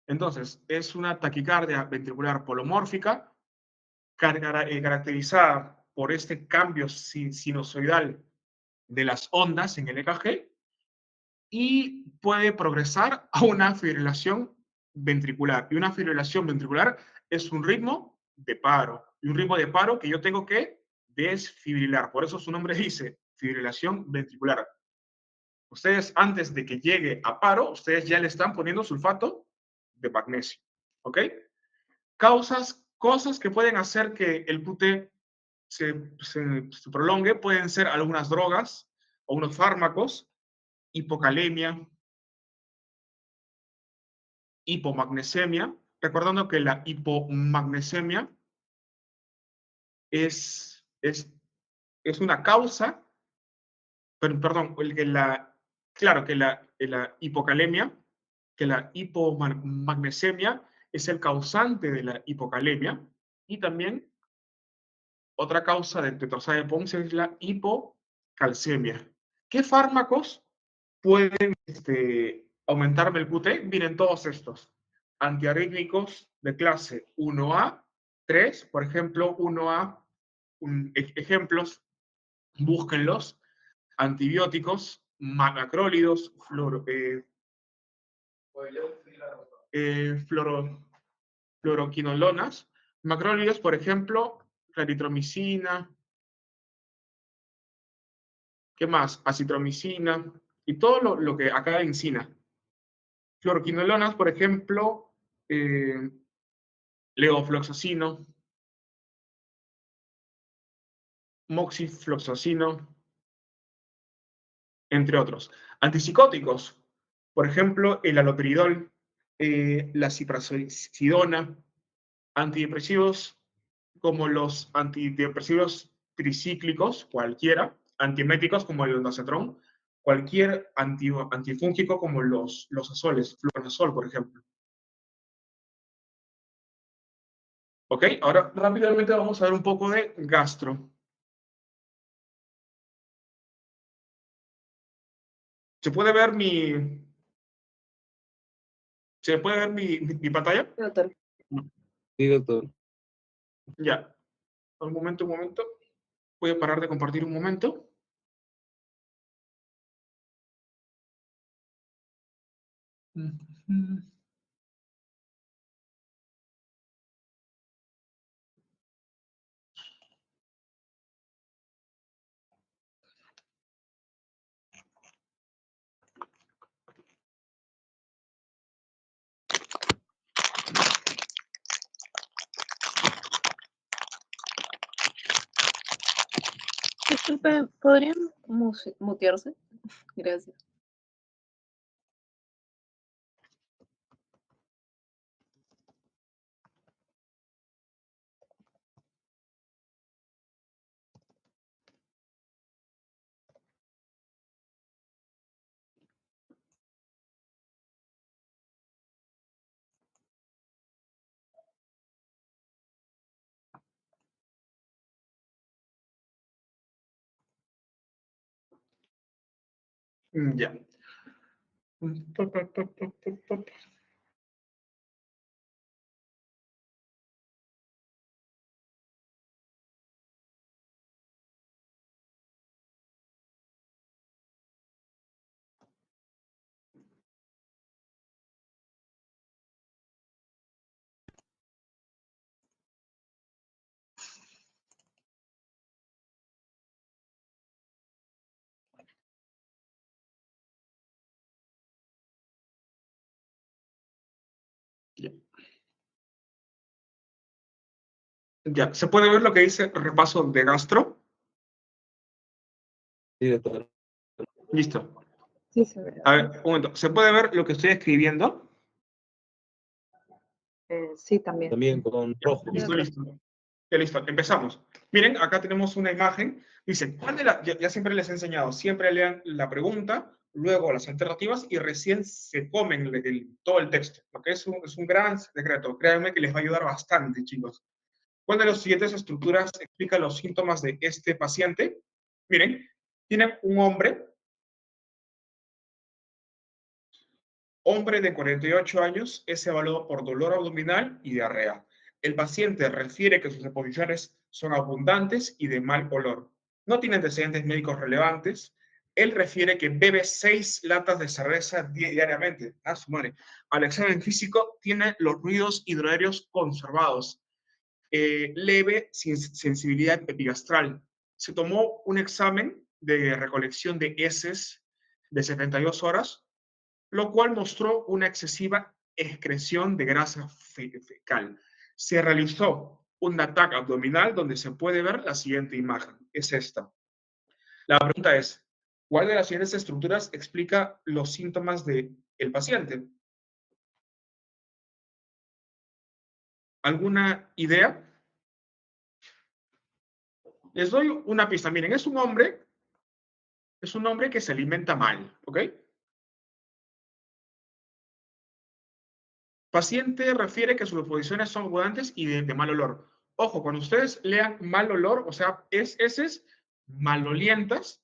Entonces, es una taquicardia ventricular polomórfica caracterizada por este cambio sinusoidal de las ondas en el EKG y puede progresar a una fibrilación ventricular. Y una fibrilación ventricular es un ritmo de paro. Y un ritmo de paro que yo tengo que desfibrilar. Por eso su nombre dice fibrilación ventricular. Ustedes, antes de que llegue a paro, ustedes ya le están poniendo sulfato de magnesio. ¿Ok? Cosas que pueden hacer que el QT se prolongue, pueden ser algunas drogas o unos fármacos, hipocalemia, hipomagnesemia, recordando que la hipomagnesemia es una causa, perdón, claro que la hipocalemia, que la hipomagnesemia es el causante de la hipocalemia, y también otra causa de torsada de Pons es la hipocalcemia. ¿Qué fármacos pueden aumentarme el QT? Miren todos estos. Antiarrítmicos de clase 1A, 3, por ejemplo, 1A, ejemplos, búsquenlos. Antibióticos, macrólidos, fluoroquinolonas, Macrólidos, por ejemplo, la eritromicina. ¿Qué más? Acitromicina y todo lo que acá encina. Fluoroquinolonas, por ejemplo, levofloxacino, moxifloxacino, entre otros. Antipsicóticos, por ejemplo, el haloperidol, la ciprasidona, antidepresivos como los antidepresivos tricíclicos, cualquiera, antieméticos como el ondansetron, cualquier antifúngico como los azoles, fluconazol, por ejemplo. Ok, ahora rápidamente vamos a ver un poco de gastro. ¿Se puede ver mi pantalla? Doctor. Sí, doctor. Ya. Un momento, un momento. Voy a parar de compartir un momento. Disculpe, ¿podrían mutearse? Gracias. Ya. Ya. Ya. ¿Se puede ver lo que dice repaso de gastro? Sí, doctor. Listo. Sí, se ve. A ver, un momento. ¿Se puede ver lo que estoy escribiendo? Sí, también. También con Ya. rojo. Listo, listo. Ya, listo. Empezamos. Miren, acá tenemos una imagen. Dice, ¿cuál de la... Ya siempre les he enseñado, siempre lean la pregunta, luego las alternativas y recién se comen todo el texto. Porque es un gran secreto. Créanme que les va a ayudar bastante, chicos. ¿Cuál de las siguientes estructuras explica los síntomas de este paciente? Miren, tiene un hombre de 48 años, es evaluado por dolor abdominal y diarrea. El paciente refiere que sus deposiciones son abundantes y de mal olor. No tiene antecedentes médicos relevantes. Él refiere que bebe 6 latas de cerveza diariamente. Ah, su madre. Al examen físico tiene los ruidos hidroaéreos conservados. Leve sensibilidad epigastral. Se tomó un examen de recolección de heces de 72 horas, lo cual mostró una excesiva excreción de grasa fecal. Se realizó un ataque abdominal donde se puede ver la siguiente imagen. Es esta. La pregunta es, ¿cuál de las siguientes estructuras explica los síntomas del paciente? ¿Alguna idea? Les doy una pista. Miren, es un hombre que se alimenta mal, ¿ok? Paciente refiere que sus deposiciones son abundantes y de mal olor. Ojo, cuando ustedes lean mal olor, o sea, heces malolientas,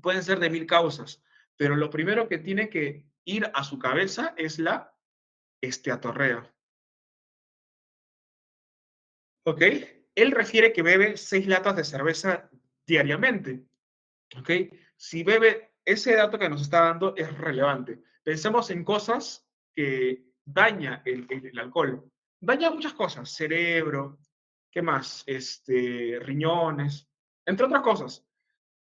pueden ser de 1000 causas, pero lo primero que tiene que ir a su cabeza es la esteatorrea. ¿Ok? Él refiere que bebe 6 latas de cerveza diariamente. ¿Ok? Si bebe, ese dato que nos está dando es relevante. Pensemos en cosas que daña el alcohol. daña muchas cosas, cerebro, ¿qué más? Riñones, entre otras cosas.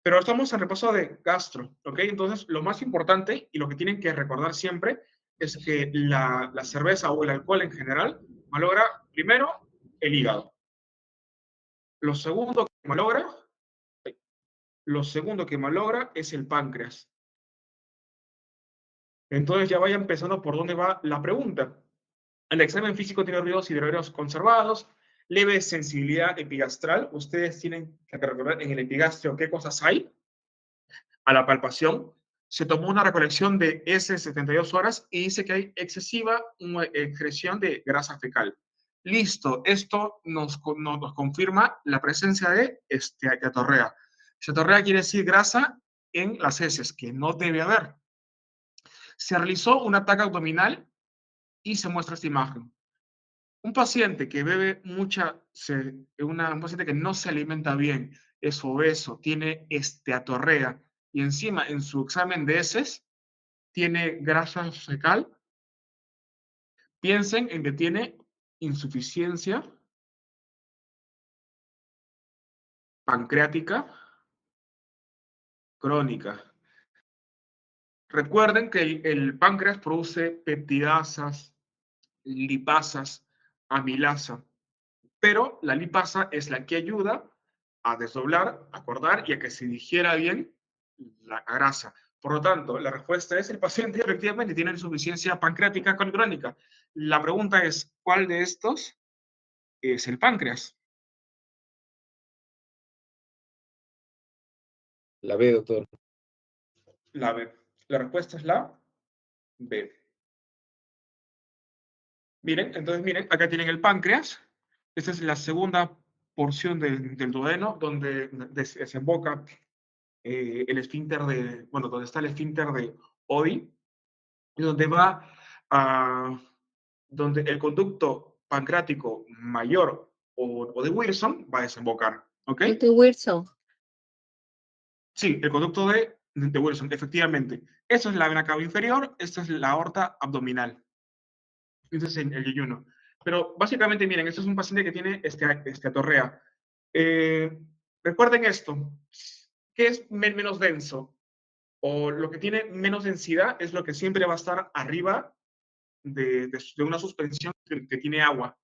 Pero estamos en repaso de gastro, ¿ok? Entonces, lo más importante y lo que tienen que recordar siempre es que la cerveza o el alcohol en general malogra, primero, el hígado. Lo segundo que malogra, lo segundo que malogra es el páncreas. Entonces ya vaya empezando por dónde va la pregunta. El examen físico tiene ruidos hidroaéreos conservados, leve sensibilidad epigastral. Ustedes tienen que recordar en el epigastrio qué cosas hay. A la palpación, se tomó una recolección de heces 72 horas y dice que hay excesiva excreción de grasa fecal. Listo, esto nos confirma la presencia de esteatorrea. Esteatorrea quiere decir grasa en las heces, que no debe haber. Se realizó un ataque abdominal y se muestra esta imagen. Un paciente que bebe un paciente que no se alimenta bien, es obeso, tiene esteatorrea y encima en su examen de heces tiene grasa fecal, piensen en que tiene insuficiencia pancreática crónica. Recuerden que el páncreas produce peptidasas, lipasas, amilasa, pero la lipasa es la que ayuda a desdoblar, a acordar y a que se digiera bien la grasa. Por lo tanto, la respuesta es el paciente efectivamente tiene insuficiencia pancreática crónica. La pregunta es, ¿cuál de estos es el páncreas? La B, doctor. La B. La respuesta es la B. Miren, entonces miren, acá tienen el páncreas. Esta es la segunda porción del duodeno, donde desemboca el esfínter bueno, donde está el esfínter de Oddi, y donde va a, donde el conducto pancreático mayor o de Wilson va a desembocar, ¿ok? Es de Wilson. Sí, el conducto de Wilson, efectivamente. Esta es la vena cava inferior, esta es la aorta abdominal. Este es el yeyuno. Pero básicamente, miren, este es un paciente que tiene esteatorrea. Recuerden esto, ¿qué es menos denso? O lo que tiene menos densidad es lo que siempre va a estar arriba de una suspensión que tiene agua.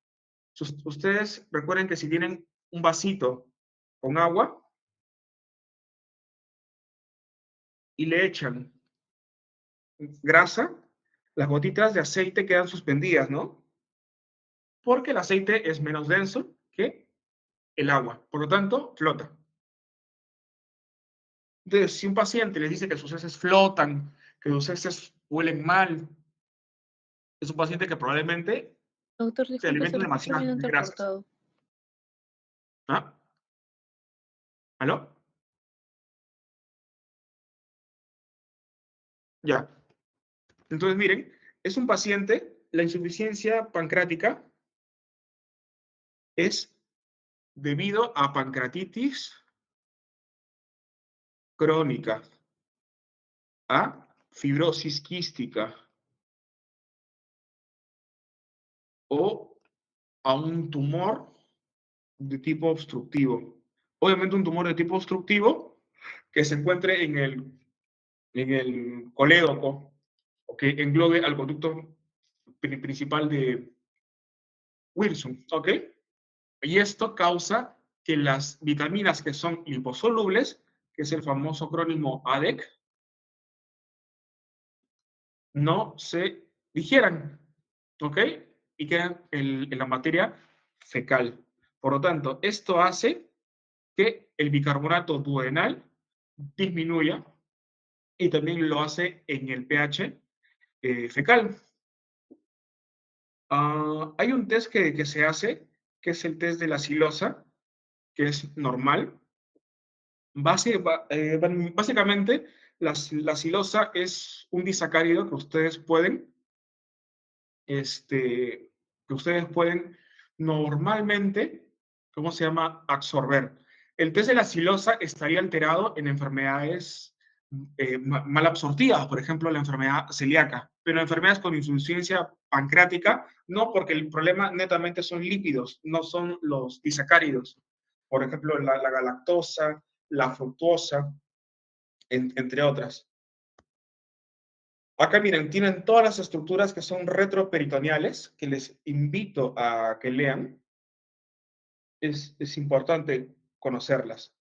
Ustedes recuerden que si tienen un vasito con agua y le echan grasa, las gotitas de aceite quedan suspendidas, ¿no? Porque el aceite es menos denso que el agua, por lo tanto, flota. Entonces, si un paciente les dice que sus heces flotan, que sus heces huelen mal, es un paciente que probablemente Doctor, se disculpe, alimenta se lo escucha demasiadas bien grasas. entrecortado. ¿Ah? ¿Aló? Ya. Entonces, miren, es un paciente, la insuficiencia pancreática es debido a pancreatitis crónica, a fibrosis quística o a un tumor de tipo obstructivo. Obviamente un tumor de tipo obstructivo que se encuentre en el colédoco o que englobe al conducto principal de Wilson, ¿ok? Y esto causa que las vitaminas que son liposolubles, que es el famoso acrónimo ADEC, no se digieran, ¿ok? Y quedan en la materia fecal. Por lo tanto, esto hace que el bicarbonato duodenal disminuya y también lo hace en el pH fecal. Hay un test que se hace, que es el test de la silosa, que es normal. Básicamente, la silosa es un disacárido que ustedes pueden, que ustedes pueden normalmente, ¿cómo se llama? Absorber. El test de la silosa estaría alterado en enfermedades mal absortivas, por ejemplo, la enfermedad celíaca, pero enfermedades con insuficiencia pancreática, no, porque el problema netamente son lípidos, no son los disacáridos. Por ejemplo, la galactosa, la fructosa, entre otras. Acá miren, tienen todas las estructuras que son retroperitoneales, que les invito a que lean. Es importante conocerlas.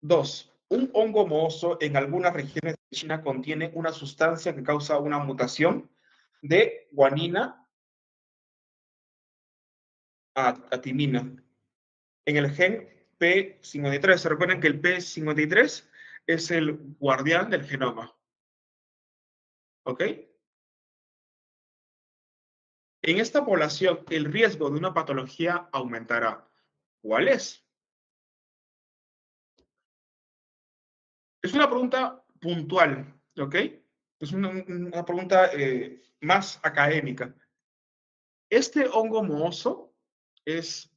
2. Un hongo mohoso en algunas regiones de China contiene una sustancia que causa una mutación de guanina a timina en el gen P53. ¿Se recuerdan que el P53 es el guardián del genoma? ¿Ok? En esta población, el riesgo de una patología aumentará. ¿Cuál es? Es una pregunta puntual, ¿ok? Es una pregunta más académica. Este hongo mohoso es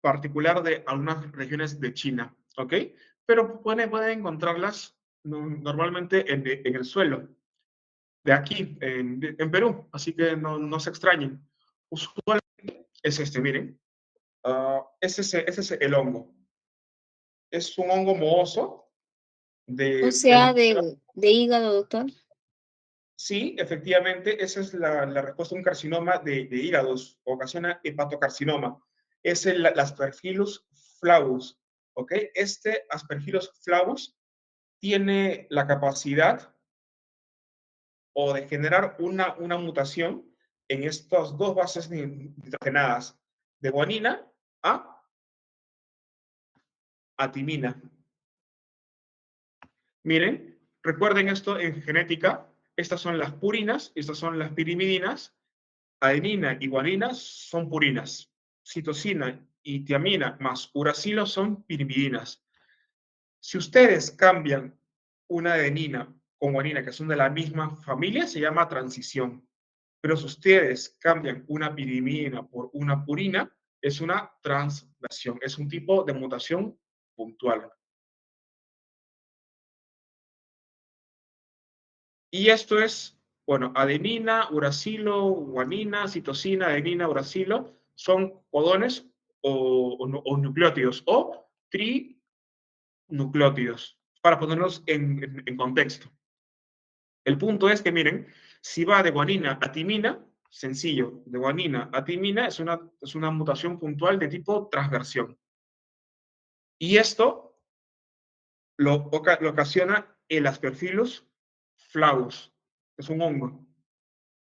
particular de algunas regiones de China, ¿ok? Pero pueden encontrarlas normalmente en el suelo de aquí, en Perú, así que no se extrañen. Usualmente es este, miren. Ese es el hongo. Es un hongo mohoso O de sea, de hígado, doctor. Sí, efectivamente, esa es la respuesta a un carcinoma de hígados, ocasiona hepatocarcinoma. Es el Aspergillus flavus, ¿ok? Este Aspergillus flavus tiene la capacidad o de generar una mutación en estas dos bases nitrogenadas, de guanina a timina. Miren, recuerden esto en genética, estas son las purinas, estas son las pirimidinas. Adenina y guanina son purinas. Citosina y tiamina más uracilo son pirimidinas. Si ustedes cambian una adenina con guanina, que son de la misma familia, se llama transición. Pero si ustedes cambian una pirimidina por una purina, es una translación. Es un tipo de mutación puntual. Y esto es, bueno, adenina, uracilo, guanina, citosina, adenina, uracilo, son codones o nucleótidos o trinucleótidos, para ponerlos en contexto. El punto es que, miren, si va de guanina a timina, sencillo, de guanina a timina es una mutación puntual de tipo transversión. Y esto lo ocasiona el Aspergillus flavus, es un hongo.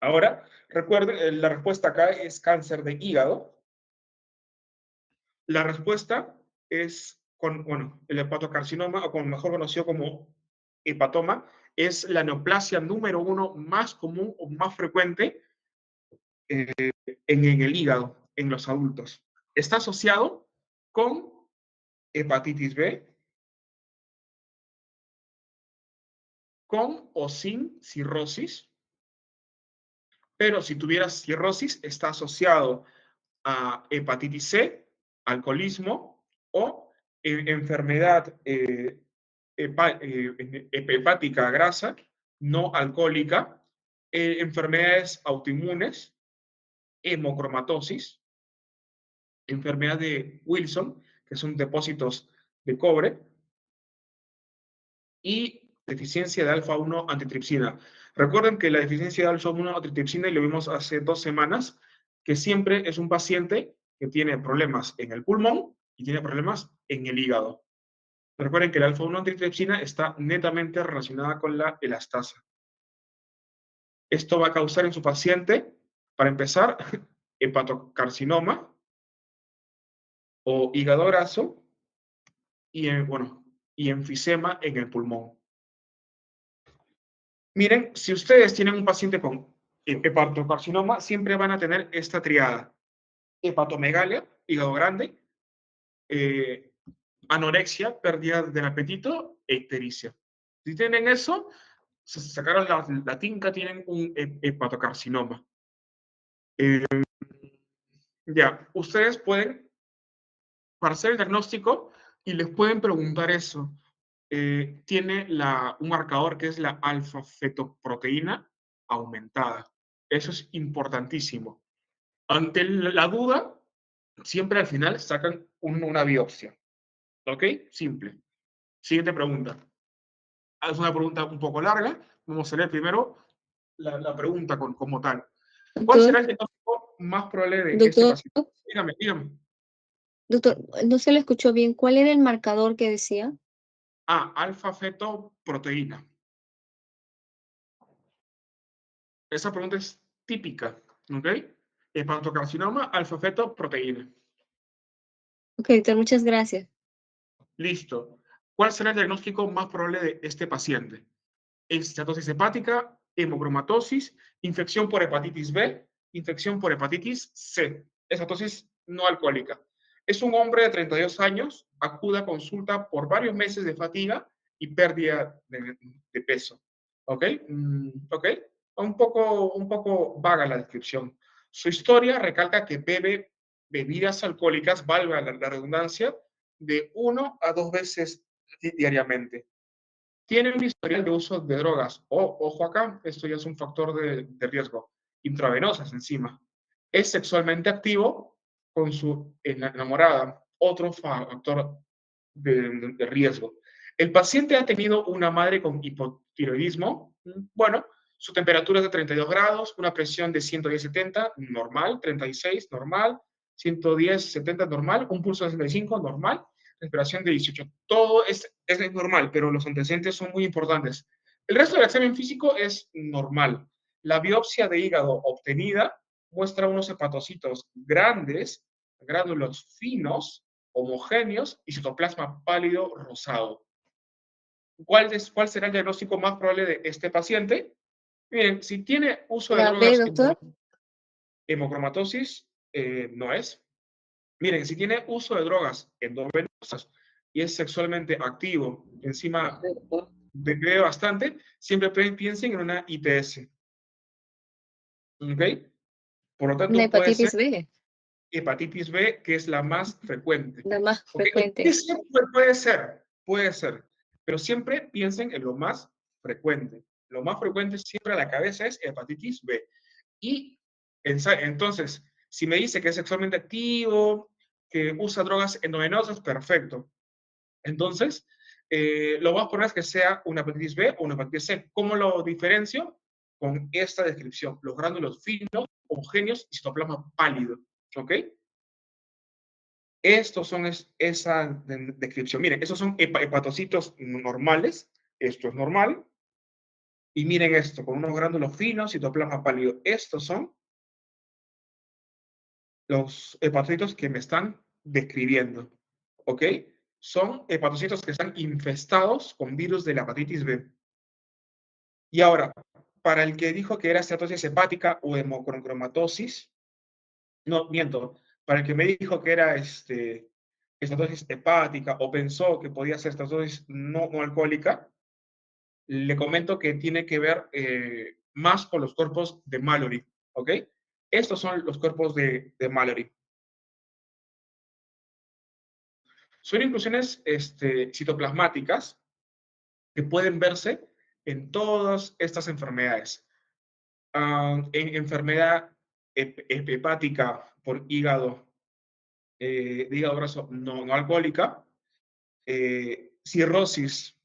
Ahora, recuerden, la respuesta acá es cáncer de hígado. La respuesta es bueno, el hepatocarcinoma, o mejor conocido como hepatoma, es la neoplasia número 1 más común o más frecuente en el hígado, en los adultos. Está asociado con hepatitis B, con o sin cirrosis, pero si tuvieras cirrosis, está asociado a hepatitis C, alcoholismo o enfermedad hepática grasa no alcohólica, enfermedades autoinmunes, hemocromatosis, enfermedad de Wilson, que son depósitos de cobre, y deficiencia de alfa-1 antitripsina. Recuerden que la deficiencia de alfa-1 antitripsina, y lo vimos hace 2 semanas, que siempre es un paciente que tiene problemas en el pulmón y tiene problemas en el hígado. Recuerden que la alfa-1 antitripsina está netamente relacionada con la elastasa. Esto va a causar en su paciente, para empezar, hepatocarcinoma o hígado graso y, bueno, y enfisema en el pulmón. Miren, si ustedes tienen un paciente con hepatocarcinoma, siempre van a tener esta triada: hepatomegalia, hígado grande, anorexia, pérdida del apetito, e ictericia. Si tienen eso, se sacaron la tinca, tienen un hepatocarcinoma. Ya, ustedes pueden, para hacer el diagnóstico, y les pueden preguntar eso: tiene un marcador que es la alfa-fetoproteína aumentada. Eso es importantísimo. Ante la duda, siempre al final sacan una biopsia. ¿Ok? Simple. Siguiente pregunta. Es una pregunta un poco larga. Vamos a leer primero la pregunta como tal. ¿Cuál será Doctor, el diagnóstico más probable de este doctor, paciente? Dígame. doctor, no se le escuchó bien. ¿Cuál era el marcador que decía? Alfa-fetoproteína. Esa pregunta es típica, ¿ok? Hepatocarcinoma, alfa-fetoproteína. Ok, doctor, muchas gracias. Listo. ¿Cuál será el diagnóstico más probable de este paciente? Estatosis hepática, hemocromatosis, infección por hepatitis B, infección por hepatitis C. Estatosis no alcohólica. Es un hombre de 32 años, acude a consulta por varios meses de fatiga y pérdida de peso. ¿Ok? ¿Ok? Un poco vaga la descripción. Su historia recalca que bebe bebidas alcohólicas, valga la redundancia, de 1 a 2 veces diariamente. Tiene un historial de uso de drogas. Ojo acá, esto ya es un factor de riesgo. Intravenosas encima. Es sexualmente activo con su enamorada. Otro factor de riesgo. El paciente ha tenido una madre con hipotiroidismo. Bueno, su temperatura es de 32 grados, una presión de 110/70, normal, 36, normal, 110/70, normal, un pulso de 65, normal, respiración de 18. Todo es normal, pero los antecedentes son muy importantes. El resto del examen físico es normal. La biopsia de hígado obtenida muestra unos hepatocitos grandes, gránulos finos, homogéneos y citoplasma pálido rosado. ¿Cuál será el diagnóstico más probable de este paciente? Miren, si tiene uso de ¿La B, drogas, doctor? hemocromatosis, no es. Miren, si tiene uso de drogas endovenosas y es sexualmente activo, encima bebe bastante, siempre piensen en una ITS. ¿Ok? Por lo Una tanto, puede ser hepatitis B, hepatitis B, que es la más frecuente. la más ¿Ok? frecuente. Puede ser, pero siempre piensen en lo más frecuente. Lo más frecuente siempre a la cabeza es hepatitis B. Y entonces, si me dice que es sexualmente activo, que usa drogas endovenosas, perfecto. Entonces, lo más probable es que sea una hepatitis B o una hepatitis C. ¿Cómo lo diferencio? Con esta descripción. Los gránulos finos, homogéneos y citoplasma pálido. ¿Ok? Estos son esa descripción. Miren, esos son hepatocitos normales. Esto es normal. Y miren esto, con unos gránulos finos, citoplasma pálido. Estos son los hepatocitos que me están describiendo. ¿Ok? Son hepatocitos que están infestados con virus de la hepatitis B. Y ahora, para el que dijo que era estatosis hepática o hemocromatosis, no, miento, para el que me dijo que era estatosis hepática o pensó que podía ser estatosis no alcohólica, le comento que tiene que ver más con los cuerpos de Mallory, ¿ok? Estos son los cuerpos de Mallory. Son inclusiones citoplasmáticas que pueden verse en todas estas enfermedades. En enfermedad hepática por hígado, de hígado graso no alcohólica, cirrosis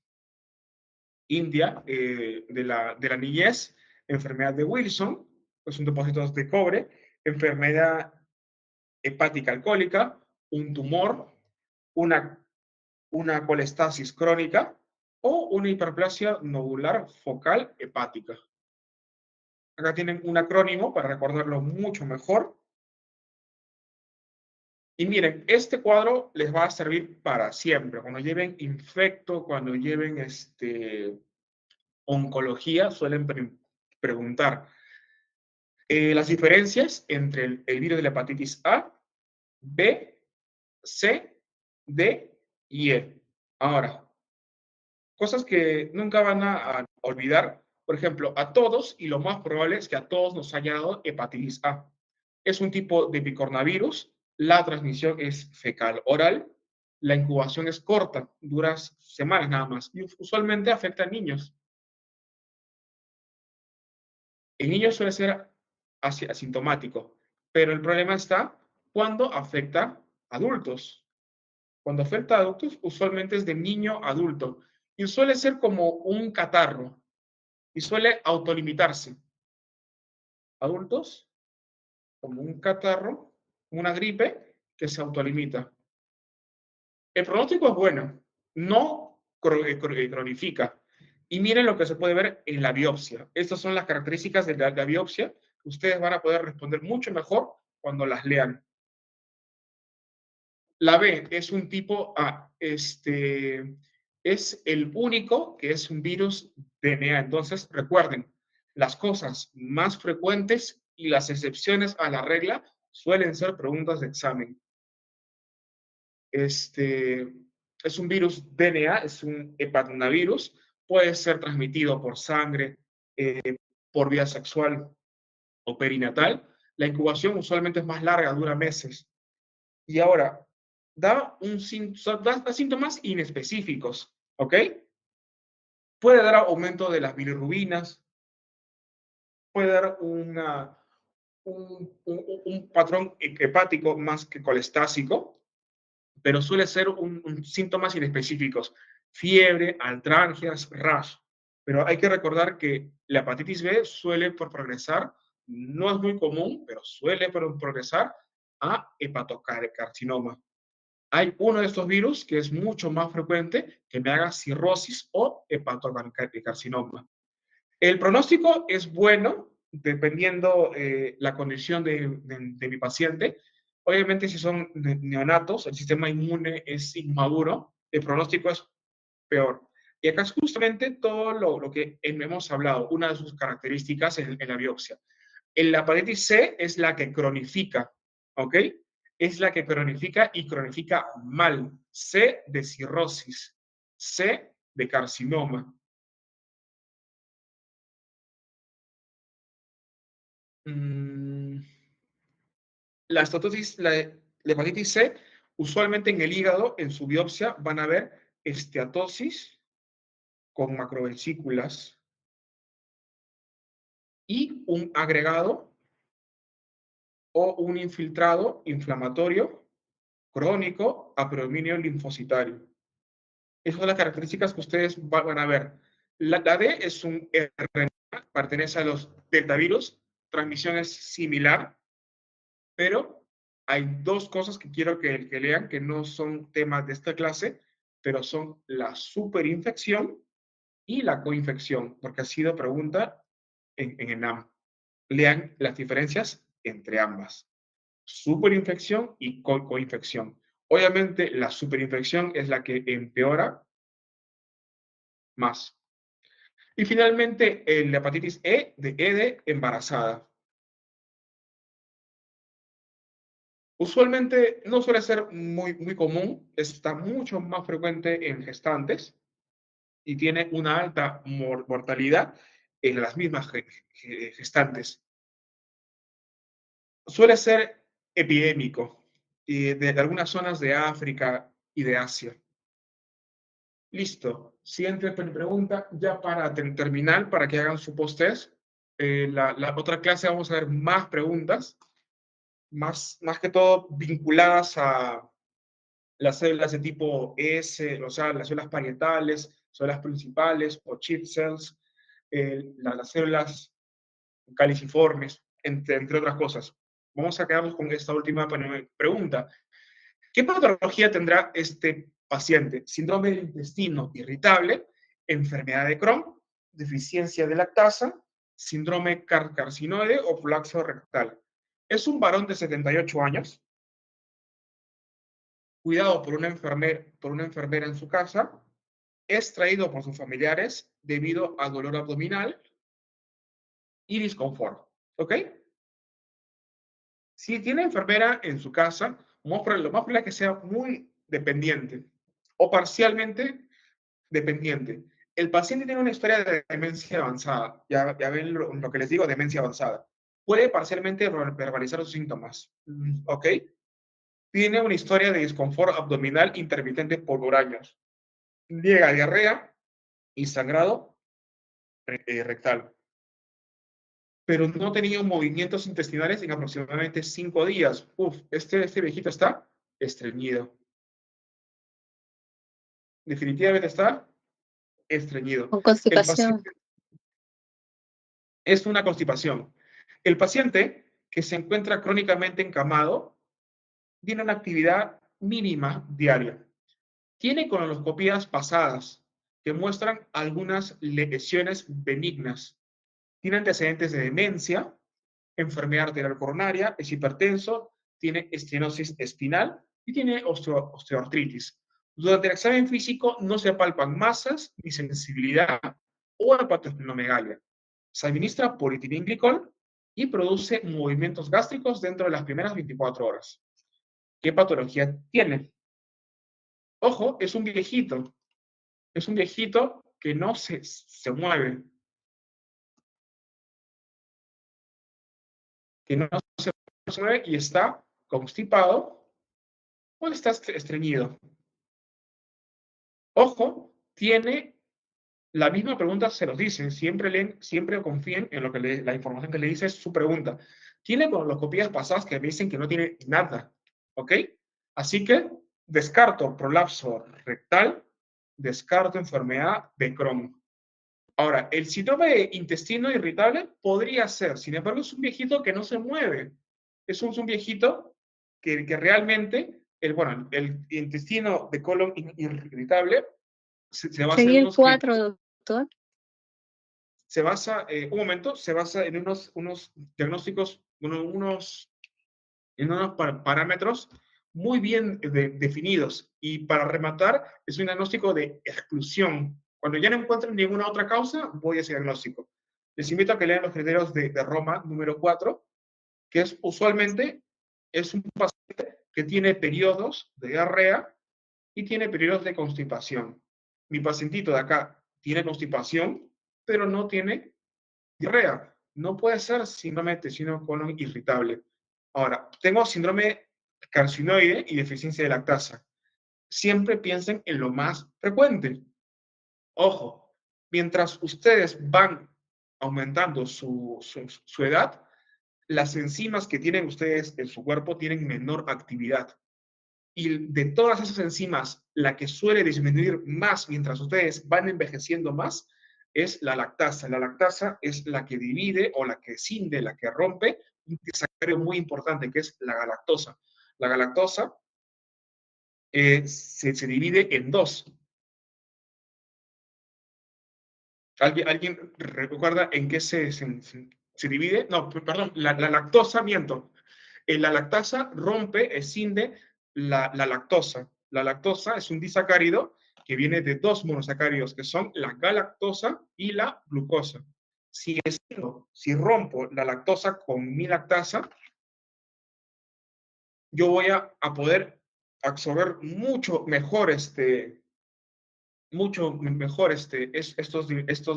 india de la niñez, enfermedad de Wilson, que son depósitos de cobre, enfermedad hepática alcohólica, un tumor, una colestasis crónica o una hiperplasia nodular focal hepática. Acá tienen un acrónimo para recordarlo mucho mejor. Y miren, este cuadro les va a servir para siempre. Cuando lleven infecto, cuando lleven oncología, suelen preguntar las diferencias entre el virus de la hepatitis A, B, C, D y E. Ahora, cosas que nunca van a olvidar, por ejemplo, a todos, y lo más probable es que a todos nos haya dado hepatitis A. Es un tipo de picornavirus, la transmisión es fecal oral, la incubación es corta, dura semanas nada más, y usualmente afecta a niños. En niños suele ser asintomático, pero el problema está cuando afecta a adultos. Cuando afecta a adultos, usualmente es de niño a adulto, y suele ser como un catarro, y suele autolimitarse. Adultos, como un catarro, una gripe que se autolimita. El pronóstico es bueno, no cronifica. Y miren lo que se puede ver en la biopsia. Estas son las características de la biopsia. Ustedes van a poder responder mucho mejor cuando las lean. La B es un tipo A. Es el único que es un virus DNA. Entonces, recuerden, las cosas más frecuentes y las excepciones a la regla suelen ser preguntas de examen. Es un virus DNA, es un hepatinavirus, puede ser transmitido por sangre, por vía sexual o perinatal. La incubación usualmente es más larga, dura meses. Y ahora, da síntomas inespecíficos, ¿ok? Puede dar aumento de las bilirrubinas, puede dar un patrón hepático más que colestásico, pero suele ser síntomas inespecíficos, fiebre, artralgias, rash. Pero hay que recordar que la hepatitis B suele progresar, no es muy común, pero suele progresar a hepatocarcinoma. Hay uno de estos virus que es mucho más frecuente que me haga cirrosis o hepatocarcinoma. El pronóstico es bueno dependiendo la condición de mi paciente. Obviamente, si son neonatos, el sistema inmune es inmaduro, el pronóstico es peor. Y acá es justamente todo lo que hemos hablado, una de sus características en la biopsia. La hepatitis C es la que cronifica, ¿ok? Es la que cronifica y cronifica mal. C de cirrosis, C de carcinoma. La hepatitis C, usualmente en el hígado, en su biopsia, van a ver esteatosis con macrovesículas y un agregado o un infiltrado inflamatorio crónico a predominio linfocitario. Esas son las características que ustedes van a ver. La D es un RNA, pertenece a los deltavirus, transmisión es similar, pero hay dos cosas que quiero que lean, que no son temas de esta clase, pero son la superinfección y la coinfección, porque ha sido pregunta en ENAM. Lean las diferencias entre ambas. Superinfección y coinfección. Obviamente, la superinfección es la que empeora más. Y finalmente, la hepatitis E de embarazada. Usualmente no suele ser muy común, está mucho más frecuente en gestantes y tiene una alta mortalidad en las mismas gestantes. Suele ser epidémico de algunas zonas de África y de Asia. Listo. Siguiente pregunta, ya para terminar, para que hagan su post-test. La otra clase vamos a ver más preguntas, más que todo vinculadas a las células de tipo S, o sea, las células parietales, células principales o chip cells, las células caliciformes, entre otras cosas. Vamos a quedarnos con esta última pregunta. ¿Qué patología tendrá este paciente? Síndrome del intestino irritable, enfermedad de Crohn, deficiencia de lactasa, síndrome carcinoide o prolapso rectal. Es un varón de 78 años, cuidado por una enfermera en su casa, es traído por sus familiares debido a dolor abdominal y disconfort. ¿Ok? Si tiene enfermera en su casa, lo más probable es que sea muy dependiente o parcialmente dependiente. El paciente tiene una historia de demencia avanzada. Ya ven lo que les digo, demencia avanzada. Puede parcialmente verbalizar sus síntomas. ¿Ok? Tiene una historia de disconfort abdominal intermitente por años. Niega diarrea y sangrado rectal. Pero no tenía movimientos intestinales en aproximadamente 5 días. Uf, este viejito está estreñido. Definitivamente está estreñido. Con El constipación. paciente es una constipación. El paciente que se encuentra crónicamente encamado tiene una actividad mínima diaria. Tiene colonoscopías pasadas que muestran algunas lesiones benignas. Tiene antecedentes de demencia, enfermedad arterial coronaria, es hipertenso, tiene estenosis espinal y tiene osteoartritis. Durante el examen físico no se palpan masas ni sensibilidad o hepatosplenomegalia. Se administra polietilenglicol y produce movimientos gástricos dentro de las primeras 24 horas. ¿Qué patología tiene? Ojo, es un viejito. Es un viejito que no se mueve. Que no se mueve y está constipado o está estreñido. Ojo, tiene la misma pregunta, se los dicen, siempre leen, siempre confíen en lo que la información que le dice es su pregunta. Tiene colonoscopías pasadas que me dicen que no tiene nada, ¿ok? Así que descarto prolapso rectal, descarto enfermedad de Crohn. Ahora, el síndrome de intestino irritable podría ser, sin embargo, es un viejito que no se mueve. Es un viejito que realmente, el intestino de colon irritable se basa Seguí en el unos 4, doctor. se basa, un momento, se basa en unos diagnósticos, unos parámetros muy bien definidos. Y para rematar, es un diagnóstico de exclusión. Cuando ya no encuentren ninguna otra causa, voy a ese diagnóstico. Les invito a que lean los criterios de Roma número 4, que es usualmente es un paciente que tiene periodos de diarrea y tiene periodos de constipación. Mi pacientito de acá tiene constipación, pero no tiene diarrea. No puede ser síndrome de intestino colon irritable. Ahora, tengo síndrome carcinoide y deficiencia de lactasa. Siempre piensen en lo más frecuente. Ojo, mientras ustedes van aumentando su edad, las enzimas que tienen ustedes en su cuerpo tienen menor actividad. Y de todas esas enzimas, la que suele disminuir más mientras ustedes van envejeciendo más es la lactasa. La lactasa es la que divide o la que cinde, la que rompe un disacario muy importante que es la galactosa. La galactosa se divide en dos. ¿Alguien recuerda en qué se divide? No, perdón, la lactosa, miento. La lactasa rompe, escinde la lactosa. La lactosa es un disacárido que viene de dos monosacáridos, que son la galactosa y la glucosa. Si rompo la lactosa con mi lactasa, yo voy a poder absorber mucho mejor estos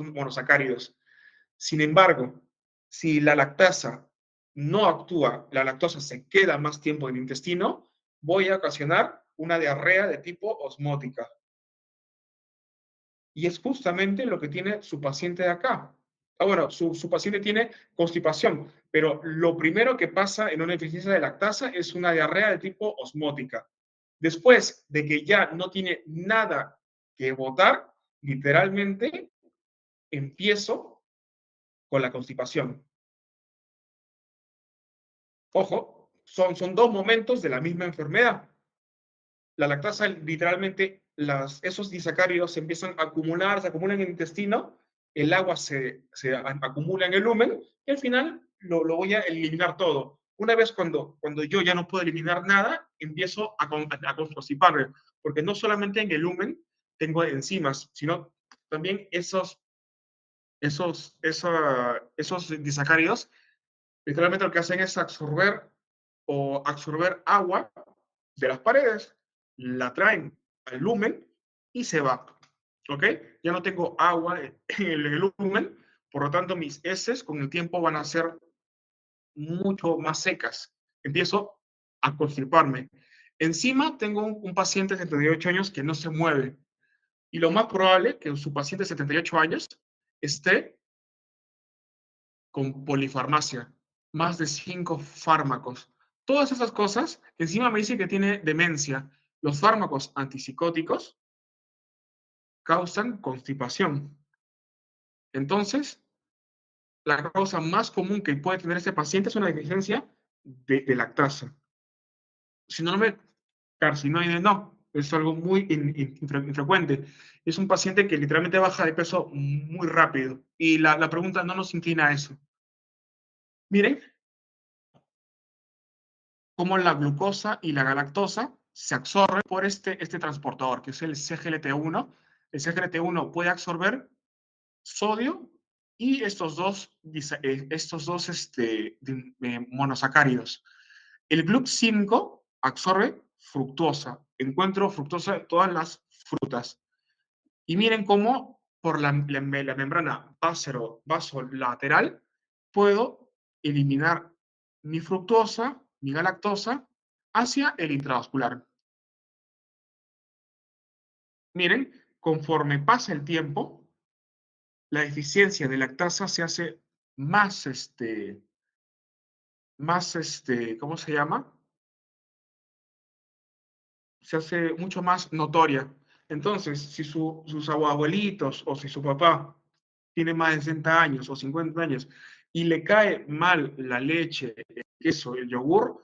monosacáridos. Sin embargo, si la lactasa no actúa, la lactosa se queda más tiempo en el intestino, voy a ocasionar una diarrea de tipo osmótica. Y es justamente lo que tiene su paciente de acá. Bueno, su paciente tiene constipación, pero lo primero que pasa en una deficiencia de lactasa es una diarrea de tipo osmótica. Después de que ya no tiene nada que botar, literalmente empiezo con la constipación. Ojo, son dos momentos de la misma enfermedad. La lactasa, literalmente, esos disacáridos se empiezan a acumular, se acumulan en el intestino, el agua se acumula en el lumen y al final lo voy a eliminar todo. Una vez cuando yo ya no puedo eliminar nada, empiezo a constiparme, porque no solamente en el lumen tengo enzimas, sino también esos disacáridos, literalmente lo que hacen es absorber agua de las paredes, la traen al lumen y se va. ¿Ok? Ya no tengo agua en el lumen, por lo tanto mis heces con el tiempo van a ser mucho más secas. Empiezo a constiparme. Encima tengo un paciente de 78 años que no se mueve. Y lo más probable es que su paciente de 78 años esté con polifarmacia, más de 5 fármacos. Todas esas cosas, encima me dice que tiene demencia. Los fármacos antipsicóticos causan constipación. Entonces, la causa más común que puede tener este paciente es una deficiencia de lactasa. Si no me carcinoide, no, es algo muy infrecuente. Es un paciente que literalmente baja de peso muy rápido. Y la pregunta no nos inclina a eso. Miren cómo la glucosa y la galactosa se absorben por este transportador, que es el CGLT1. El CGLT1 puede absorber sodio y estos dos monosacáridos. El GLUT5 absorbe fructosa. Encuentro fructosa en todas las frutas. Y miren cómo por la membrana vasolateral puedo eliminar mi fructosa, mi galactosa, hacia el intravascular. Miren, conforme pasa el tiempo, la deficiencia de lactasa se hace más, ¿cómo se llama? Se hace mucho más notoria. Entonces, si sus abuelitos o si su papá tiene más de 60 años o 50 años y le cae mal la leche, el queso, el yogur,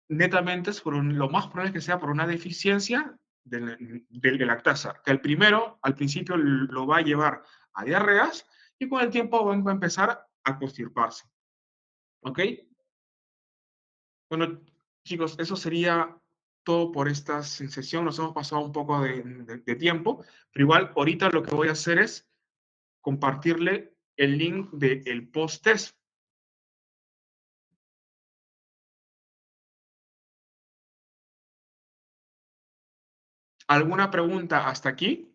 netamente es lo más probable es que sea por una deficiencia de lactasa, que al principio lo va a llevar a diarreas y con el tiempo va a empezar a constiparse. ¿Ok? Bueno, chicos, eso sería todo por esta sesión. Nos hemos pasado un poco de tiempo, pero igual ahorita lo que voy a hacer es compartirle el link del post-test. ¿Alguna pregunta hasta aquí?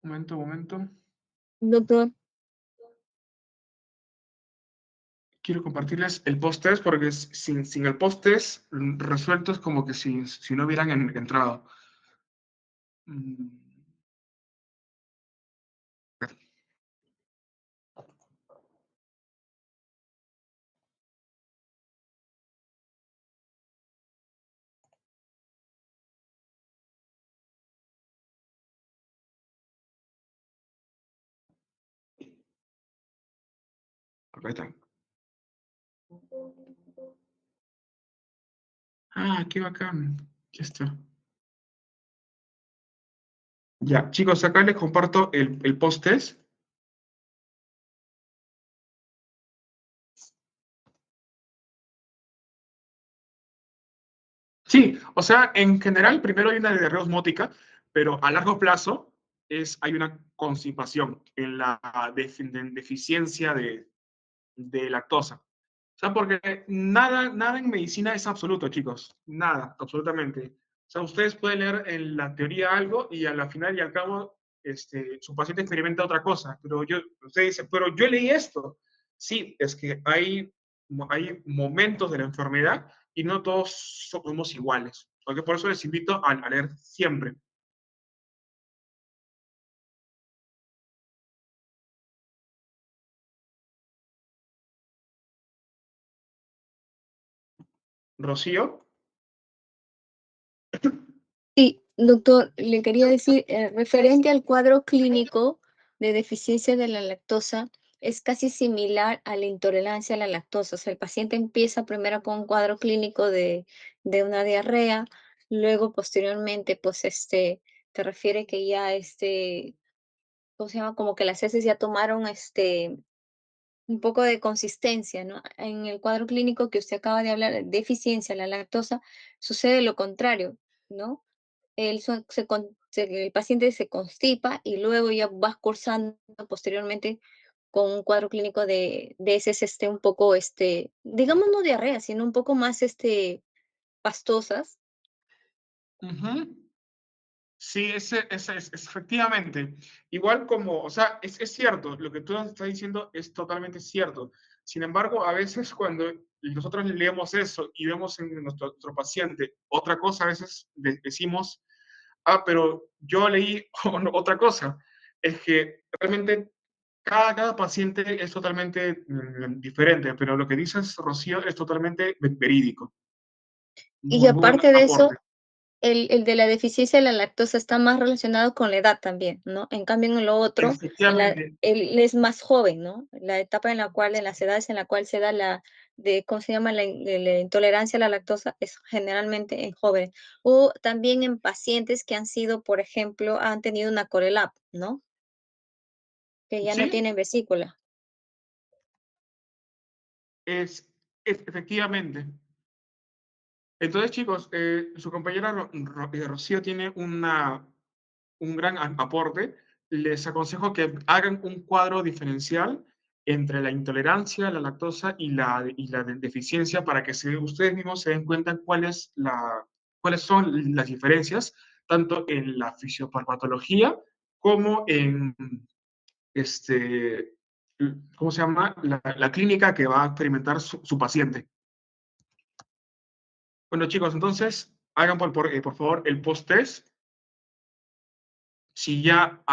Un momento, un momento. Doctor, Quiero compartirles el post-test porque sin el post-test resuelto es como que si no hubieran entrado. Mm, Acá está. Ah, qué bacán. Ya está. Ya, chicos, acá les comparto el post-test. Sí, o sea, en general, primero hay una diarrea osmótica, pero a largo plazo hay una constipación en la deficiencia de lactosa. O sea, porque nada en medicina es absoluto, chicos. Nada, absolutamente. O sea, ustedes pueden leer en la teoría algo y a la final y al cabo su paciente experimenta otra cosa. Pero usted dice, pero yo leí esto. Sí, es que hay momentos de la enfermedad y no todos somos iguales. Porque por eso les invito a leer siempre. Rocío. sí, doctor, le quería decir, referente al cuadro clínico de deficiencia de la lactosa, es casi similar a la intolerancia a la lactosa. O sea, el paciente empieza primero con un cuadro clínico de una diarrea, luego posteriormente, pues, te refiere que ya, ¿cómo se llama? Como que las heces ya tomaron, un poco de consistencia, ¿no? En el cuadro clínico que usted acaba de hablar, deficiencia a la lactosa, sucede lo contrario, ¿no? El paciente se constipa y luego ya va cursando posteriormente con un cuadro clínico de heces un poco, digamos no diarrea, sino un poco más pastosas. Ujú. Sí, es efectivamente. Igual como, o sea, es cierto, lo que tú nos estás diciendo es totalmente cierto. Sin embargo, a veces cuando nosotros leemos eso y vemos en nuestro paciente otra cosa, a veces decimos, ah, pero yo leí otra cosa. Es que realmente cada paciente es totalmente diferente, pero lo que dices, Rocío, es totalmente verídico. Y Muy buen aparte de eso, aporte. el de la deficiencia de la lactosa está más relacionado con la edad también, ¿no? En cambio, en lo otro, Efectivamente, él es más joven, ¿no? La etapa en la cual, en las edades en la cual se da ¿cómo se llama? La intolerancia a la lactosa es generalmente en jóvenes. O también en pacientes que han sido, por ejemplo, han tenido una Corelap, ¿no? Que ya no sí, tienen vesícula. efectivamente. Entonces, chicos, su compañera Rocío tiene un gran aporte. Les aconsejo que hagan un cuadro diferencial entre la intolerancia, la lactosa y la deficiencia para que ustedes mismos se den cuenta cuáles son las diferencias, tanto en la fisiopatología como en, este, ¿cómo se llama? La clínica que va a experimentar su paciente. Bueno, chicos, entonces hagan por favor el post-test. Si ya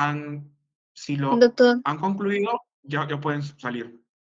si lo Doctor, han concluido, ya pueden salir.